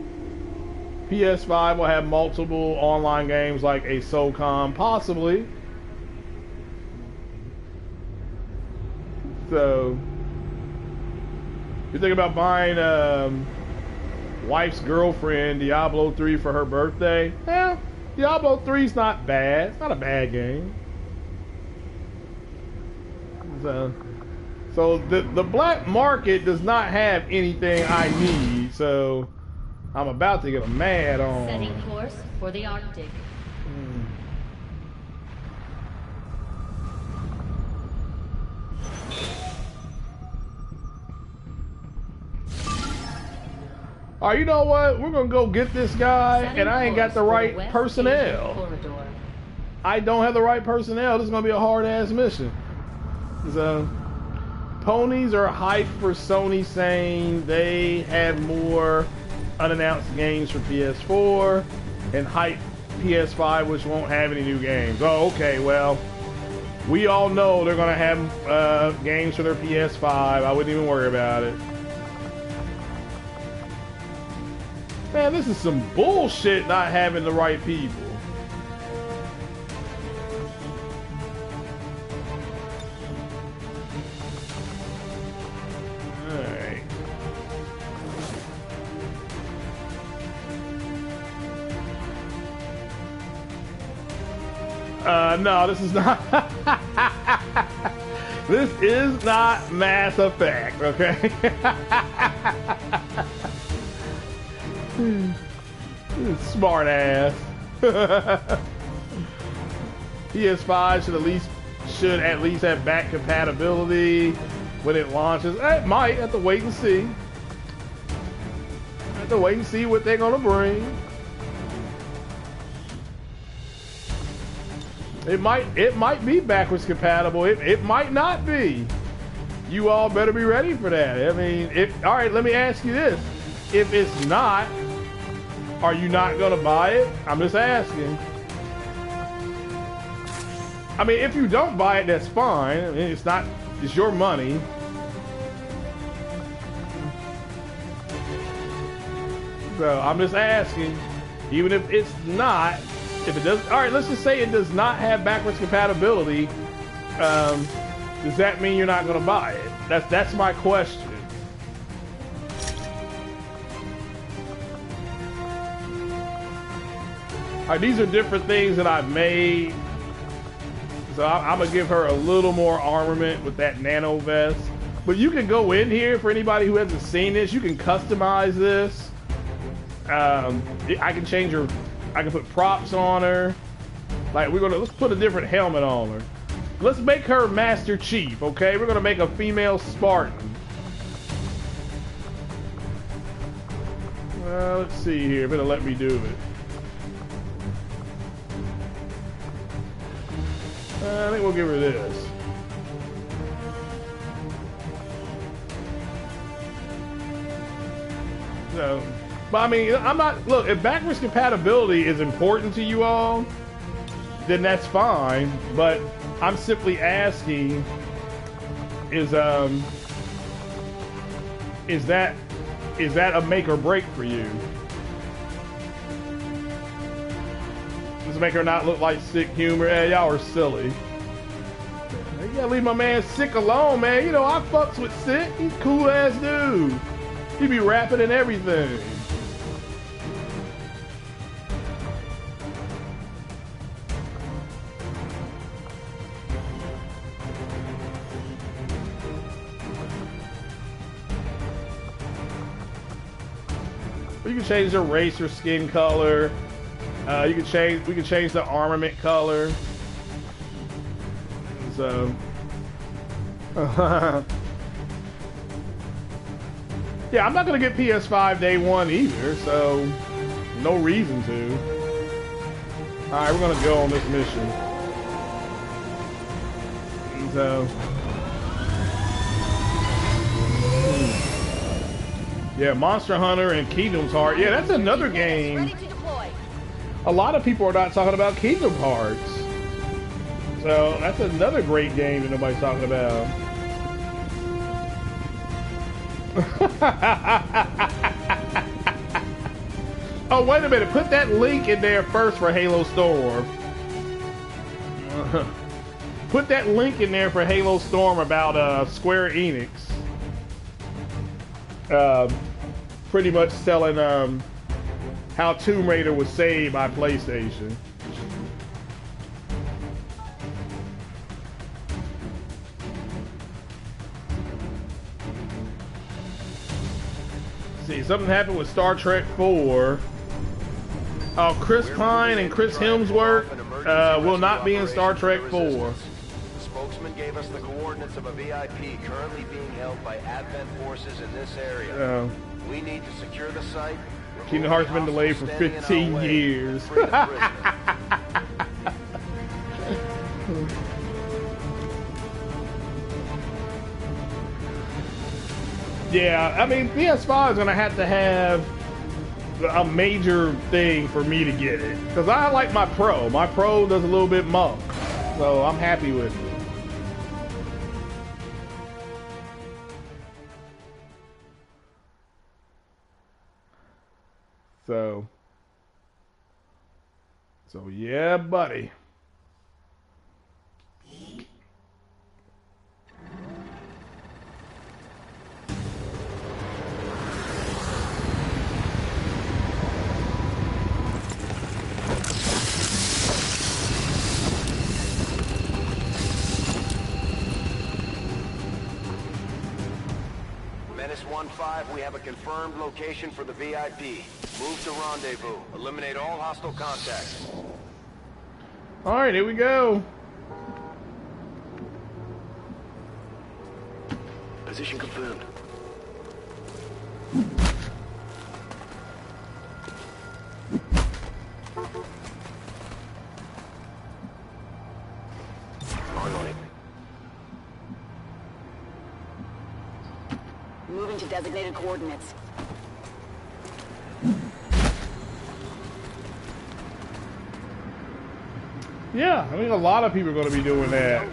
PS5 will have multiple online games like a SOCOM, possibly. So, you think about buying wife's girlfriend Diablo 3 for her birthday? Yeah, Diablo 3's not bad. It's not a bad game. So the black market does not have anything I need, so I'm about to get mad on. Setting course for the Arctic. Oh, you know what? We're gonna go get this guy, Setting and I ain't got the course for right West personnel. Asian corridor. I don't have the right personnel. This is gonna be a hard ass mission. So, ponies are hyped for Sony, saying they have more unannounced games for PS4, and hype PS5, which won't have any new games. Oh, okay. Well, we all know they're gonna have games for their PS5. I wouldn't even worry about it. Man, this is some bullshit not having the right people. Alright. No, this is not. This is not Mass Effect, okay? Smart ass. PS5 should at least have back compatibility when it launches. It might. Have to wait and see. Have to wait and see what they're gonna bring. It might be backwards compatible. It might not be. You all better be ready for that. I mean, all right. Let me ask you this: if it's not, are you not gonna buy it? I'm just asking. I mean, if you don't buy it, that's fine. I mean, it's your money. So I'm just asking, even if it's not, if it does, all right, let's just say it does not have backwards compatibility. Does that mean you're not gonna buy it? That's my question. All right, these are different things that I've made. So I'm gonna give her a little more armament with that nano vest. But you can go in here, for anybody who hasn't seen this, you can customize this. I can change her, I can put props on her. Like let's put a different helmet on her. Let's make her Master Chief, okay? We're gonna make a female Spartan. Let's see here, if it'll let me do it. I think we'll give her this. So, but I mean, I'm not, look, if backwards compatibility is important to you all, then that's fine, but I'm simply asking, is that a make or break for you? Does it make her not look like sick humor? Hey, y'all are silly. You gotta leave my man Sick alone, man. You know, I fucks with Sick. He's a cool ass dude. He be rapping and everything. You can change the race or skin color. We can change the armament color. So yeah, I'm not gonna get PS5 day one either, so no reason to. Alright, we're gonna go on this mission. So yeah, Monster Hunter and Kingdom's Heart. Yeah, that's another game. A lot of people are not talking about Kingdom Hearts. So that's another great game that nobody's talking about. Oh, wait a minute. Put that link in there first for Halo Storm. Put that link in there for Halo Storm about Square Enix. Pretty much selling how Tomb Raider was saved by PlayStation. See, something happened with Star Trek 4. Oh, Chris Pine and Chris Hemsworth will not be in Star Trek 4. The spokesman gave us the coordinates of a VIP currently being held by Advent forces in this area. We need to secure the site. Kingdom Hearts been delayed for 15 years. Yeah, I mean, PS5 is gonna have to have a major thing for me to get it, because I like my Pro. My Pro does a little bit more, so I'm happy with it. So yeah, buddy. Menace 1-5, we have a confirmed location for the VIP. Move to rendezvous. Eliminate all hostile contacts. All right, here we go. Position confirmed. On it. Moving to designated coordinates. Yeah, I mean, a lot of people are going to be doing that.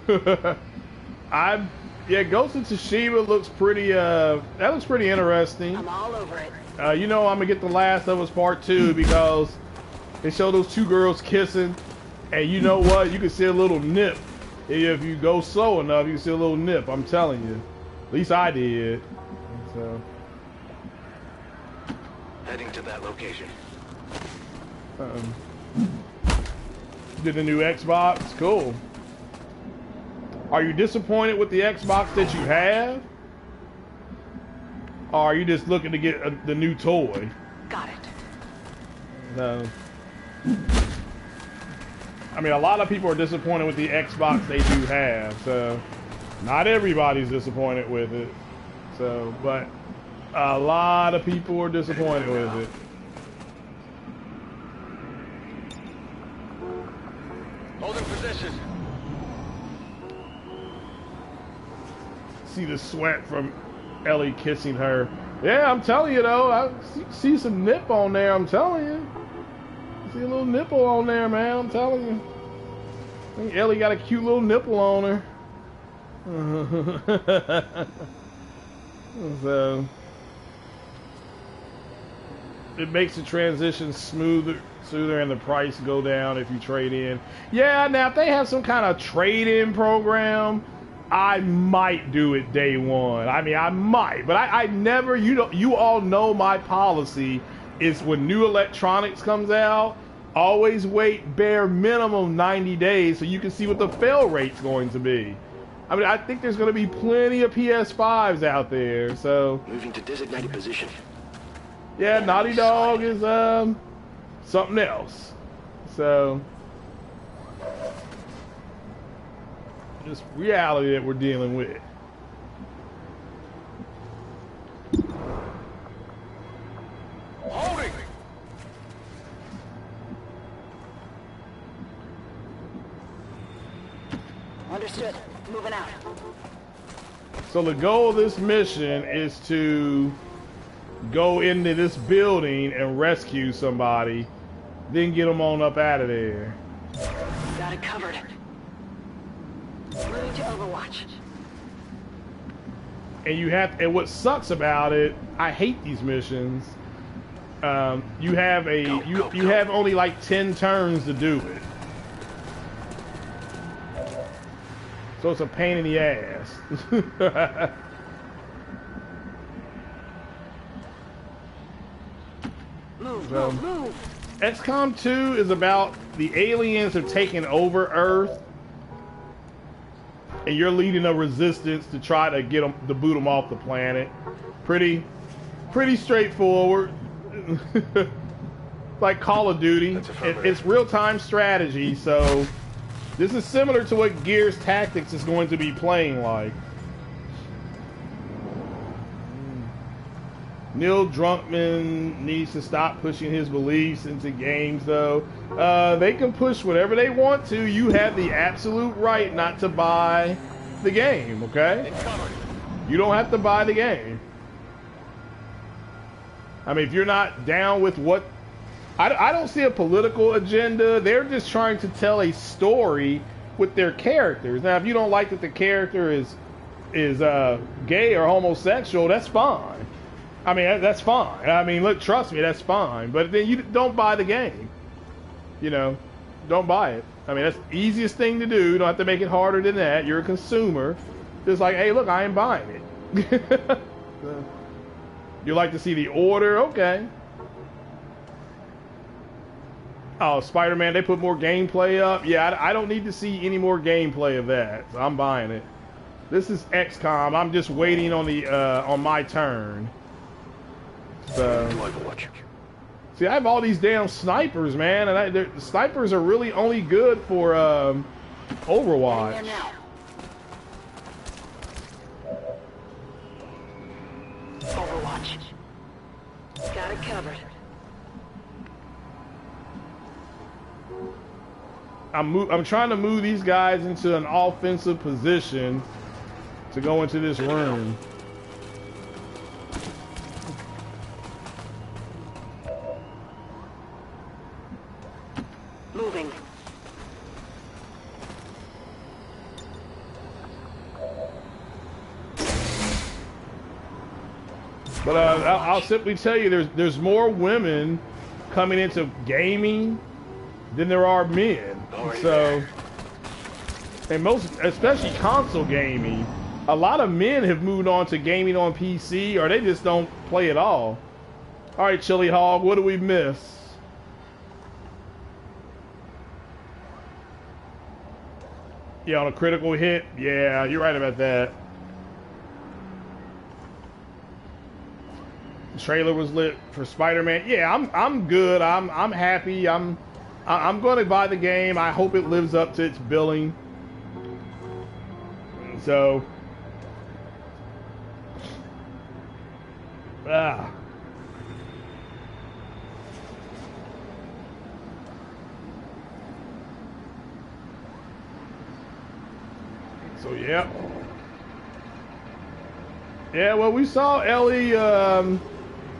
Overwatch. Yeah, Ghost of Tsushima looks pretty, that looks pretty interesting. I'm all over it. You know I'm going to get The Last of Us Part 2 because they show those two girls kissing, and you know what? You can see a little nip. If you go slow enough, you can see a little nip, I'm telling you. At least I did. So. Heading to that location. Did the new Xbox? Cool. Are you disappointed with the Xbox that you have? Or are you just looking to get the new toy? Got it. No. I mean, a lot of people are disappointed with the Xbox they do have, so not everybody's disappointed with it. So, but a lot of people are disappointed with it. Holding position. See the sweat from Ellie kissing her. Yeah, I'm telling you though, I see some nip on there, I'm telling you. See a little nipple on there, man, I'm telling you. I think Ellie got a cute little nipple on her. So it makes the transition smoother and the price go down if you trade in. Yeah, now if they have some kind of trade-in program, I might do it day one. I mean, I might, but I never. You all know my policy is when new electronics comes out, always wait bare minimum 90 days so you can see what the fail rate's going to be. I mean, I think there's going to be plenty of PS5s out there, so. Moving to designated position. Yeah, Naughty Dog is something else. So just reality that we're dealing with. Holding. Understood. Moving out. So the goal of this mission is to go into this building and rescue somebody, then get them on up out of there. Got it covered. Moving to Overwatch. And you have, and what sucks about it, I hate these missions. You have you have only like 10 turns to do it. So it's a pain in the ass. Move. XCOM 2 is about the aliens have taken over Earth, and you're leading a resistance to try to get them, to boot them off the planet. Pretty straightforward. Like Call of Duty. It's real-time strategy, so this is similar to what Gears Tactics is going to be playing like. Neil Druckmann needs to stop pushing his beliefs into games, though. They can push whatever they want to. You have the absolute right not to buy the game, okay? You don't have to buy the game. I mean, if you're not down with what... I don't see a political agenda. They're just trying to tell a story with their characters. Now, if you don't like that the character is gay or homosexual, that's fine. I mean, that's fine. I mean, look, trust me, that's fine. But then you don't buy the game. You know, don't buy it. I mean, that's the easiest thing to do. You don't have to make it harder than that. You're a consumer. Just like, hey, look, I ain't buying it. You like to see the order? Okay. Oh, Spider-Man, they put more gameplay up? Yeah, I don't need to see any more gameplay of that. So I'm buying it. This is XCOM. I'm just waiting on the on my turn. So, see, I have all these damn snipers, man, and the snipers are really only good for Overwatch. Overwatch. Got it covered. I'm trying to move these guys into an offensive position to go into this room. Moving. But I'll simply tell you, there's more women coming into gaming than there are men. So, and especially console gaming, a lot of men have moved on to gaming on PC, or they just don't play at all. All right, Chili Hog, what do we miss? Yeah, on a critical hit. Yeah, you're right about that. The trailer was lit for Spider-Man. Yeah, I'm good. I'm happy. I'm going to buy the game. I hope it lives up to its billing. So, So, yeah. Yeah, well, we saw Ellie,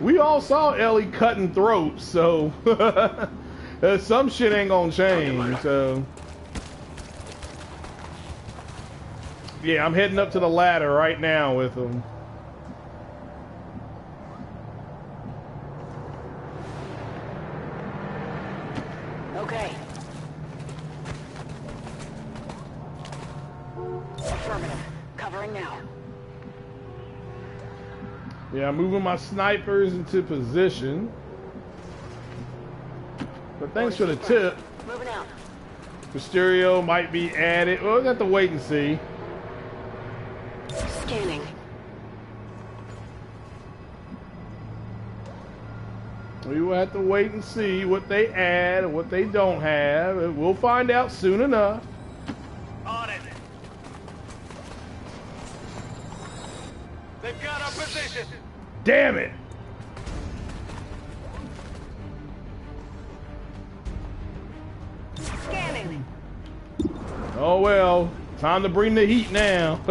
we all saw Ellie cutting throats, so some shit ain't gonna change, so. Yeah, I'm heading up to the ladder right now with them. Okay. Affirmative. Covering now. Yeah, I'm moving my snipers into position. But thanks for the tip. Moving out. Mysterio might be added. Well, we'll have to wait and see. Scanning. We will have to wait and see what they add and what they don't have. We'll find out soon enough. On it. They've got our position. Damn it! Scanning. Oh well, time to bring the heat now.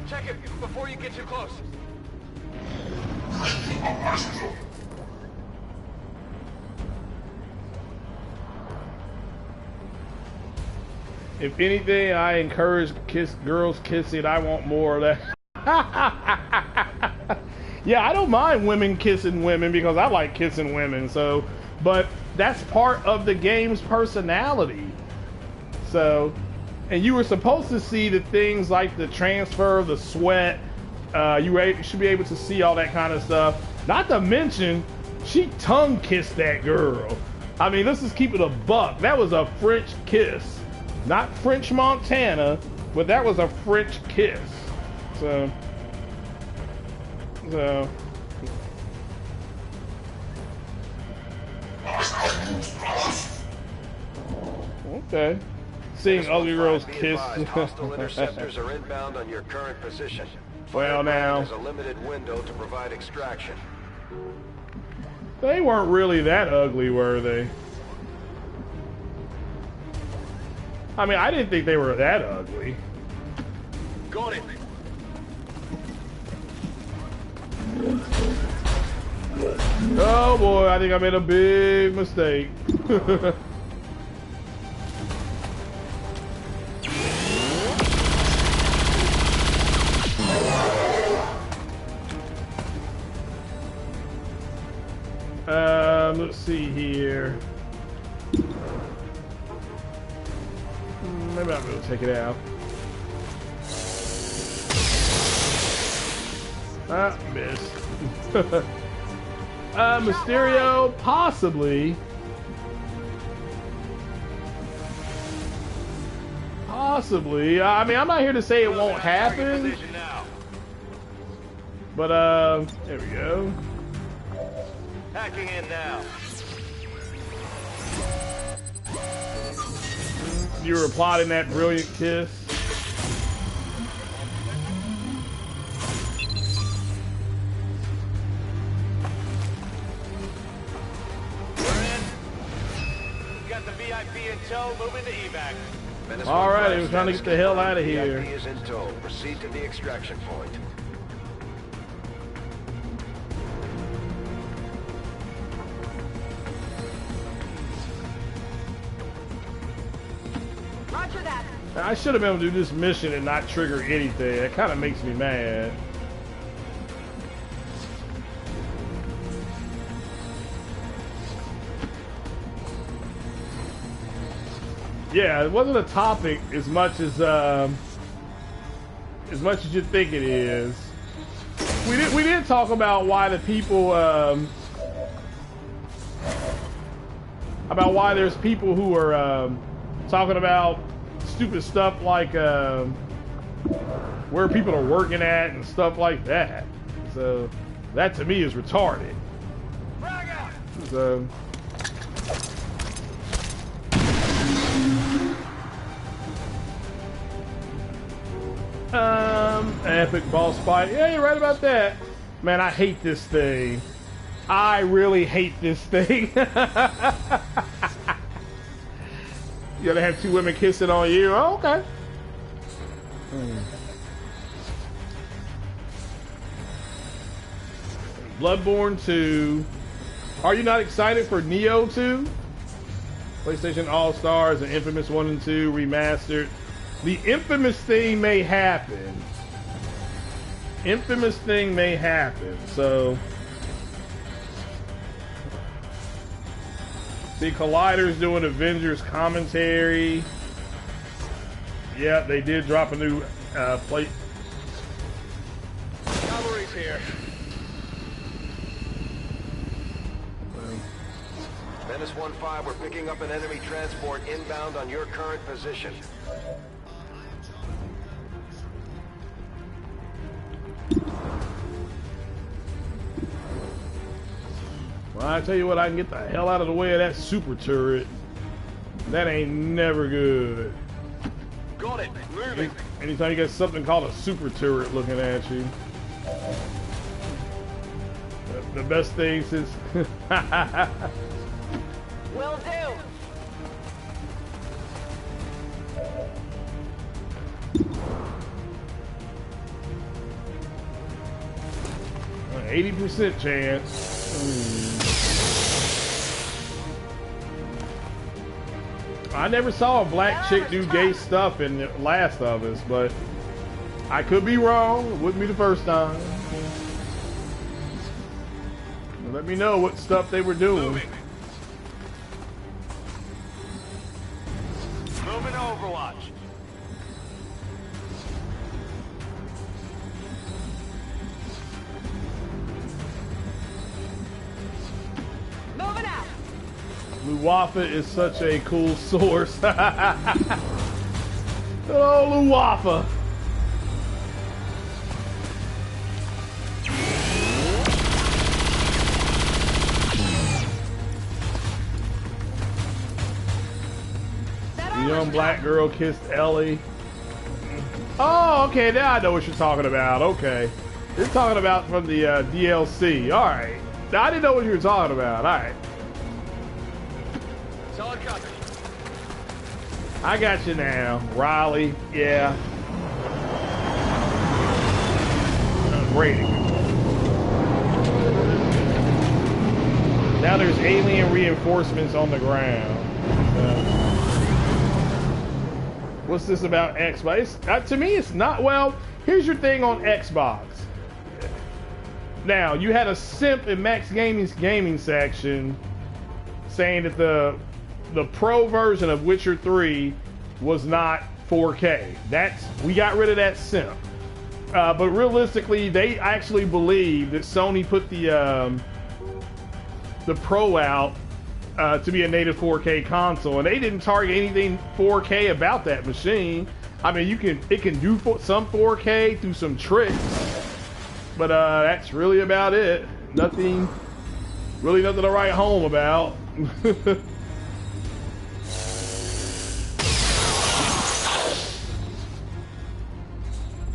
Check it before you get too close. If anything, I encourage girls kissing. I want more of that. Yeah, I don't mind women kissing women because I like kissing women. So, but that's part of the game's personality. So, and you were supposed to see the things like the transfer of the sweat. You should be able to see all that kind of stuff. Not to mention, she tongue kissed that girl. I mean, let's just keep it a buck. That was a French kiss. Not French Montana, but that was a French kiss. So okay. Seeing ugly girls kiss. Hostile interceptors are inbound on your current position. Well, now there's a limited window to provide extraction. They weren't really that ugly, were they? I mean, I didn't think they were that ugly. Got it. Oh boy, I think I made a big mistake. Let's see here. Maybe I'll be able to take it out. Ah, missed. Mysterio, possibly. Possibly. I mean, I'm not here to say it won't happen. But, there we go. Hacking in now. You were plotting that brilliant kiss. Got the VIP in tow, moving to evac. All right, we're trying to get the hell out of here. VIP is in tow. Proceed to the extraction point. Roger that. I should have been able to do this mission and not trigger anything. That kind of makes me mad. Yeah, it wasn't a topic as much as you think it is. We did talk about why the people about why there's people who are talking about stupid stuff like where people are working at and stuff like that. So that to me is retarded. So. Epic boss fight. Yeah, you're right about that. Man, I hate this thing. I really hate this thing. You gotta have two women kissing on you. Oh, okay. Bloodborne 2. Are you not excited for Neo 2? PlayStation All-Stars and Infamous 1 and 2 remastered. The infamous thing may happen. Infamous thing may happen. So, see, Collider's doing Avengers commentary. Yeah, they did drop a new plate. Cavalry's here. Menace 1-5, we're picking up an enemy transport inbound on your current position. Well, I tell you what, I can get the hell out of the way of that super turret. That ain't never good. Got it. Moving. Anytime you got something called a super turret looking at you. The best thing since... Will do. An 80% chance. I never saw a black chick do gay stuff in The Last of Us, but I could be wrong. It wouldn't be the first time. Let me know what stuff they were doing. Moving to Overwatch. Moving out. Luwafa is such a cool source. Oh, Luwafa. The young black girl kissed Ellie. Oh, okay, now I know what you're talking about. Okay. You're talking about from the DLC. All right. Now, I didn't know what you were talking about. All right. Solid copy. I got you now. Raleigh, yeah. Rating. Now there's alien reinforcements on the ground. What's this about Xbox? To me, it's not. Well, here's your thing on Xbox. Now, you had a simp in Max Gaming's gaming section saying that the pro version of Witcher 3 was not 4K. We got rid of that simp. But realistically, they actually believe that Sony put the Pro out to be a native 4K console, and they didn't target anything 4K about that machine. I mean, it can do some 4K through some tricks, but that's really about it. Nothing to write home about.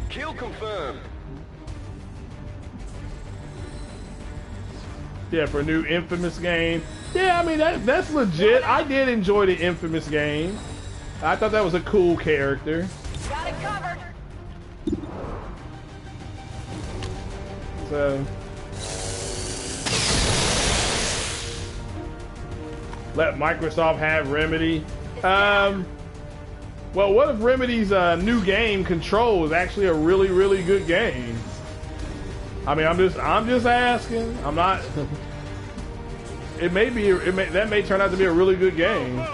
Kill confirmed. Yeah, for a new Infamous game. Yeah, I mean, that's legit. I did enjoy the Infamous game. I thought that was a cool character. Got it covered. So let Microsoft have Remedy. Well, what if Remedy's new game Control is actually a really, really good game? I mean, I'm just asking. I'm not. That may turn out to be a really good game.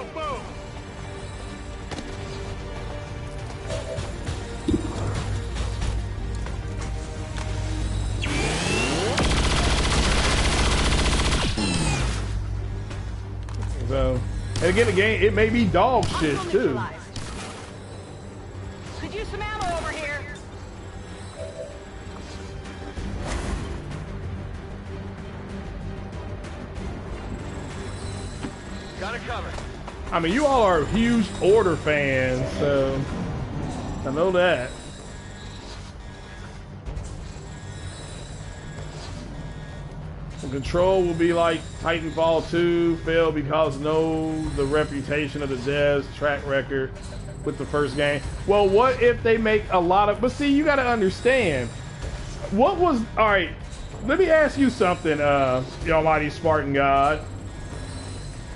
So, and again, the game, it may be dog shit too. Could use some ammo over here. Got it covered. I mean, you all are huge Order fans, so I know that. Control will be like Titanfall 2, failed because the reputation of the devs track record with the first game. Well, what if they make a lot of... But see, you got to understand. What was... All right, let me ask you something, the almighty Spartan God.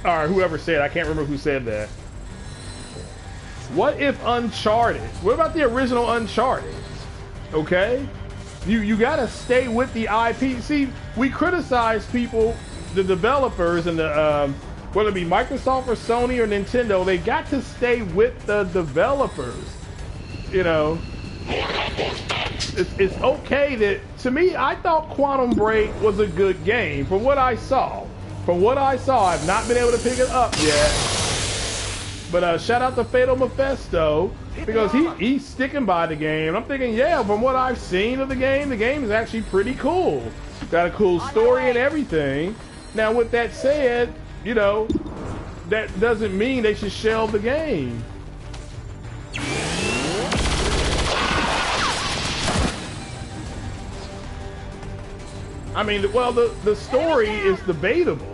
All right, whoever said, I can't remember who said that. What if Uncharted? What about the original Uncharted? Okay? You gotta stay with the IP. See, we criticize people, the developers, and the whether it be Microsoft or Sony or Nintendo, they got to stay with the developers. You know, it's okay that, to me, I thought Quantum Break was a good game from what I saw. I've not been able to pick it up yet. But shout out to Fatal Mephisto, because he's sticking by the game. I'm thinking, yeah, from what I've seen of the game is actually pretty cool. Got a cool story and everything. Now, with that said, you know, that doesn't mean they should shelve the game. I mean, well, the story is debatable.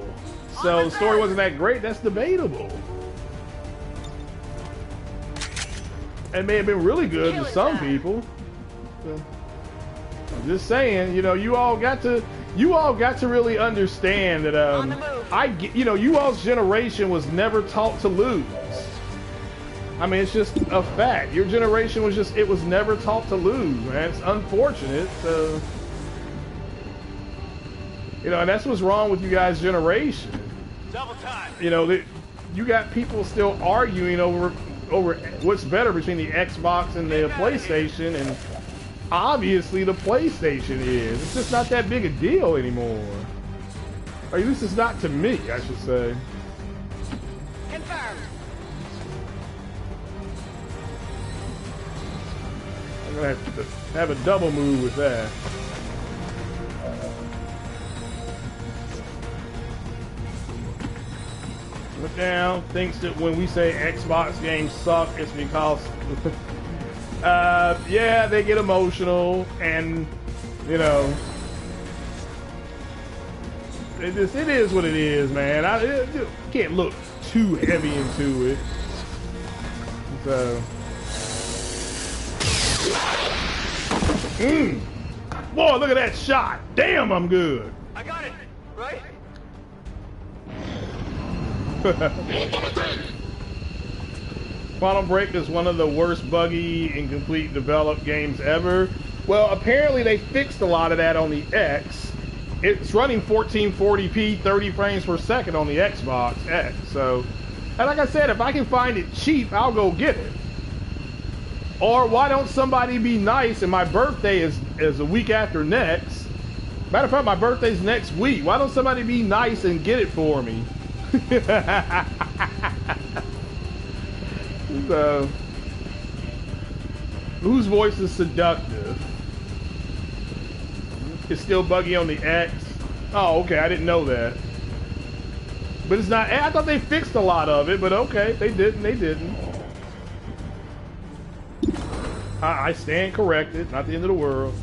So the story wasn't that great. That's debatable. It may have been really good to some people. So, I'm just saying, you know, you all got to really understand that you know, you all's generation was never taught to lose. I mean, it's just a fact. Your generation was never taught to lose, man. It's unfortunate. So, you know, and that's what's wrong with you guys' generation. Double time. You know, you got people still arguing over what's better between the Xbox and the PlayStation, and obviously the PlayStation is. It's just not that big a deal anymore. Or at least it's not to me, I should say. Confirmed. I'm gonna have a double move with that. Look down, thinks that when we say Xbox games suck, it's because yeah, they get emotional, and you know, it is what it is, man. You can't look too heavy into it. So. Boy, look at that shot. Damn, I'm good. I got it, right? Quantum Break is one of the worst buggy, incomplete developed games ever. Well, apparently they fixed a lot of that on the X. It's running 1440p, 30 frames per second on the Xbox X. So, and like I said, if I can find it cheap, I'll go get it. Or why don't somebody be nice, and my birthday is a week after next. Matter of fact, my birthday's next week. Why don't somebody be nice and get it for me? So, whose voice is seductive? It's still buggy on the X. Oh, okay, I didn't know that. But it's not, I thought they fixed a lot of it, but okay, they didn't. I stand corrected, not the end of the world.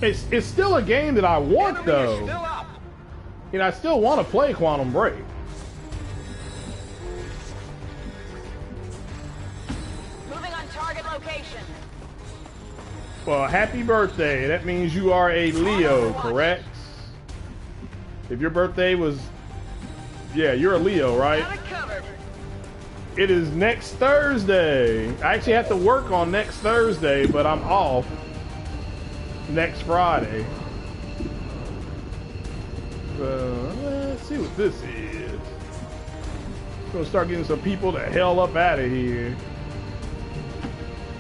It's still a game that I want, though. You know, I still want to play Quantum Break. Moving on target location. Well, happy birthday. That means you are a Leo, correct? If your birthday was... Yeah, you're a Leo, right? Got it covered. It is next Thursday. I actually have to work on next Thursday, but I'm off next Friday. Let's see what this is. I'm gonna start getting some people the hell up out of here.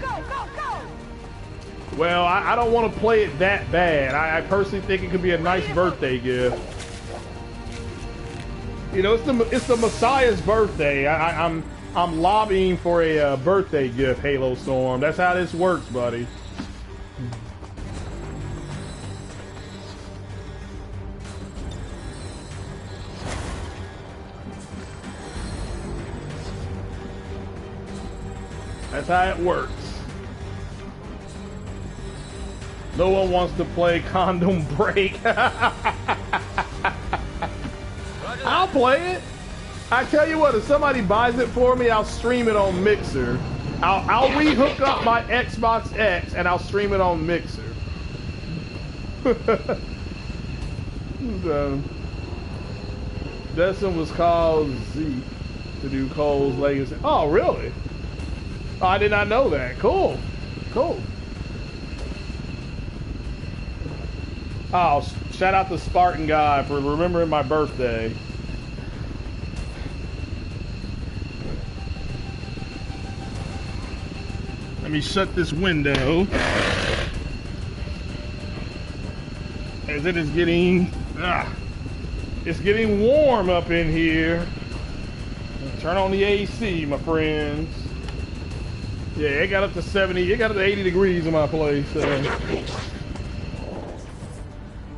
Go, go, go! Well, I don't want to play it that bad. I personally think it could be a nice birthday gift. You know, it's the Messiah's birthday. I'm lobbying for a birthday gift, Halo Storm. That's how this works, buddy. That's how it works. No one wants to play Condom Break. I'll play it. I tell you what, if somebody buys it for me, I'll stream it on Mixer. I'll re-hook up my Xbox X and I'll stream it on Mixer. So, Destin was called Z to do Cole's Legacy. Oh, really? Oh, I did not know that. Cool. Cool. Oh, shout out to Spartan Guy for remembering my birthday. Let me shut this window. As it is getting, it's getting warm up in here. Turn on the AC, my friends. Yeah, it got up to 70, it got up to 80 degrees in my place.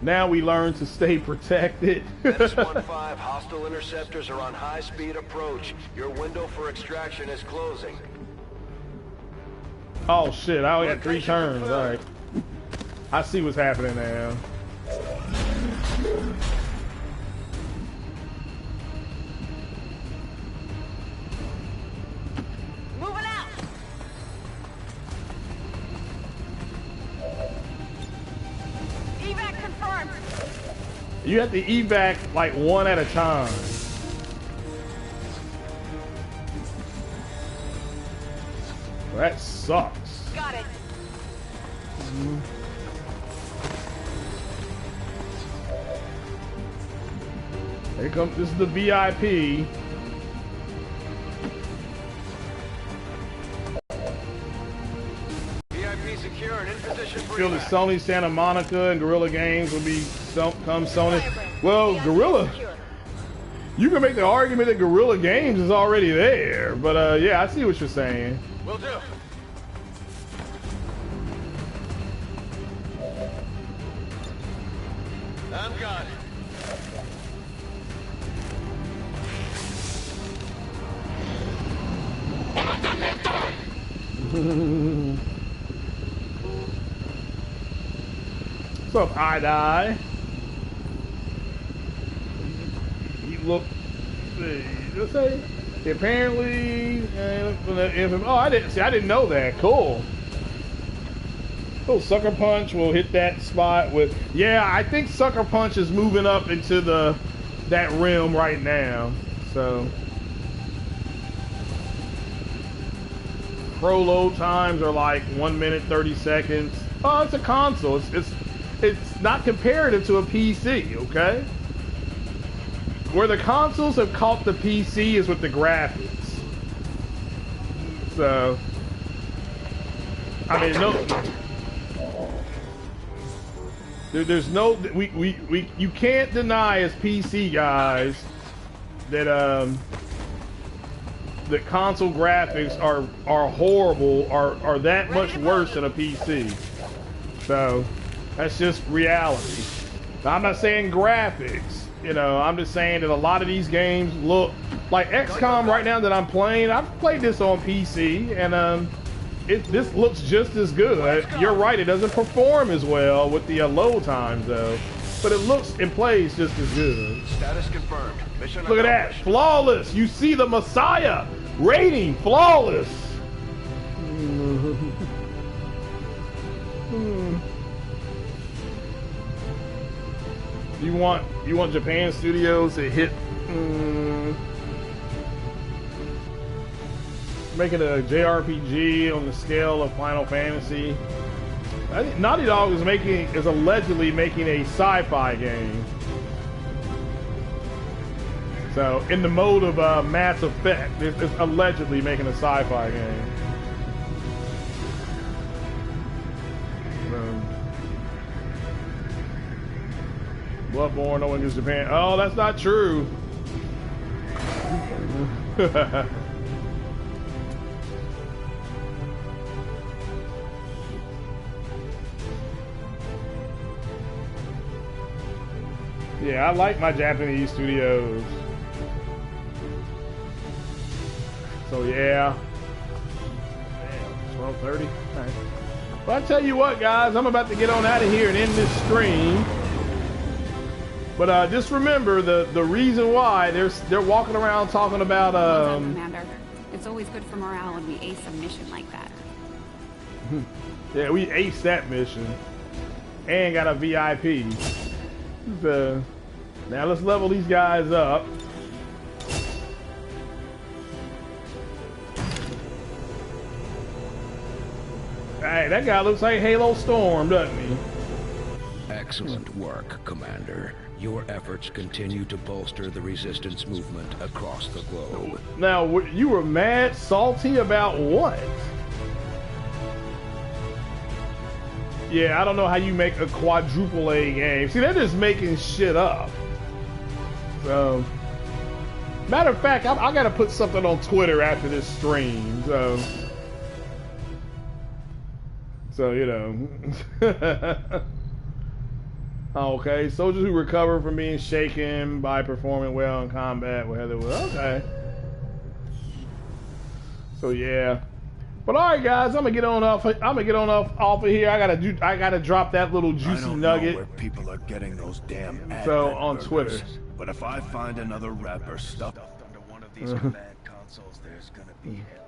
Now we learn to stay protected. S.M.G, hostile interceptors are on high-speed approach. Your window for extraction is closing. Oh shit, I only had 3 turns. Alright. I see what's happening now. Moving out. Evac confirmed. You have to evac like one at a time. That sucks. Got it. Here comes, this is the VIP. VIP secure and in position for Feel that evac. Sony Santa Monica and Guerrilla Games will come Sony. Well, Guerrilla, you can make the argument that Guerrilla Games is already there, but yeah, I see what you're saying. Will do. I'm gone. What's up, I-Die? see. Let's say apparently. Oh, I didn't know that. Cool. Oh, Sucker Punch will hit that spot with. Yeah, I think Sucker Punch is moving up into that realm right now. So pro load times are like 1 minute 30 seconds. Oh, it's a console. It's not comparative to a PC, okay? Where the consoles have caught the PC is with the graphics. So, I mean, there's no, you can't deny as PC guys that that console graphics are horrible, are that much worse than a PC. So that's just reality. I'm not saying graphics, you know, I'm just saying that a lot of these games look like XCOM right now that I'm playing. I've played this on PC and this looks just as good. You're right, it doesn't perform as well with the load times though, but it looks and plays just as good. Status confirmed. Mission Look at that, flawless. You see the Messiah rating, flawless. You want Japan Studios to hit making a JRPG on the scale of Final Fantasy. I think Naughty Dog is allegedly making a sci-fi game. So in the mode of Mass Effect, it's allegedly making a sci-fi game. Bloodborne, no one gives Japan. Oh, that's not true. Yeah, I like my Japanese studios. So yeah. Damn, 12:30. Right. Well, I tell you what, guys, I'm about to get on out of here and end this stream. But just remember the reason why they're walking around talking about Commander. It's always good for morale when we ace a mission like that. Yeah, we aced that mission and got a VIP. Now let's level these guys up. Hey, that guy looks like Halo Storm, doesn't he? Excellent work, Commander. Your efforts continue to bolster the resistance movement across the globe. Now, you were mad salty about what? Yeah, I don't know how you make a quadruple A game. See, they're just making shit up. So, matter of fact, I gotta put something on Twitter after this stream. So you know. Okay, soldiers who recover from being shaken by performing well in combat, whether it was okay. So yeah, but all right, guys, I'm gonna get on off of here. I gotta drop that little juicy nugget. Know where people are getting those damn so Advent on burgers. Twitter. But if I find another rapper stuffed under one of these command consoles, there's gonna be hell.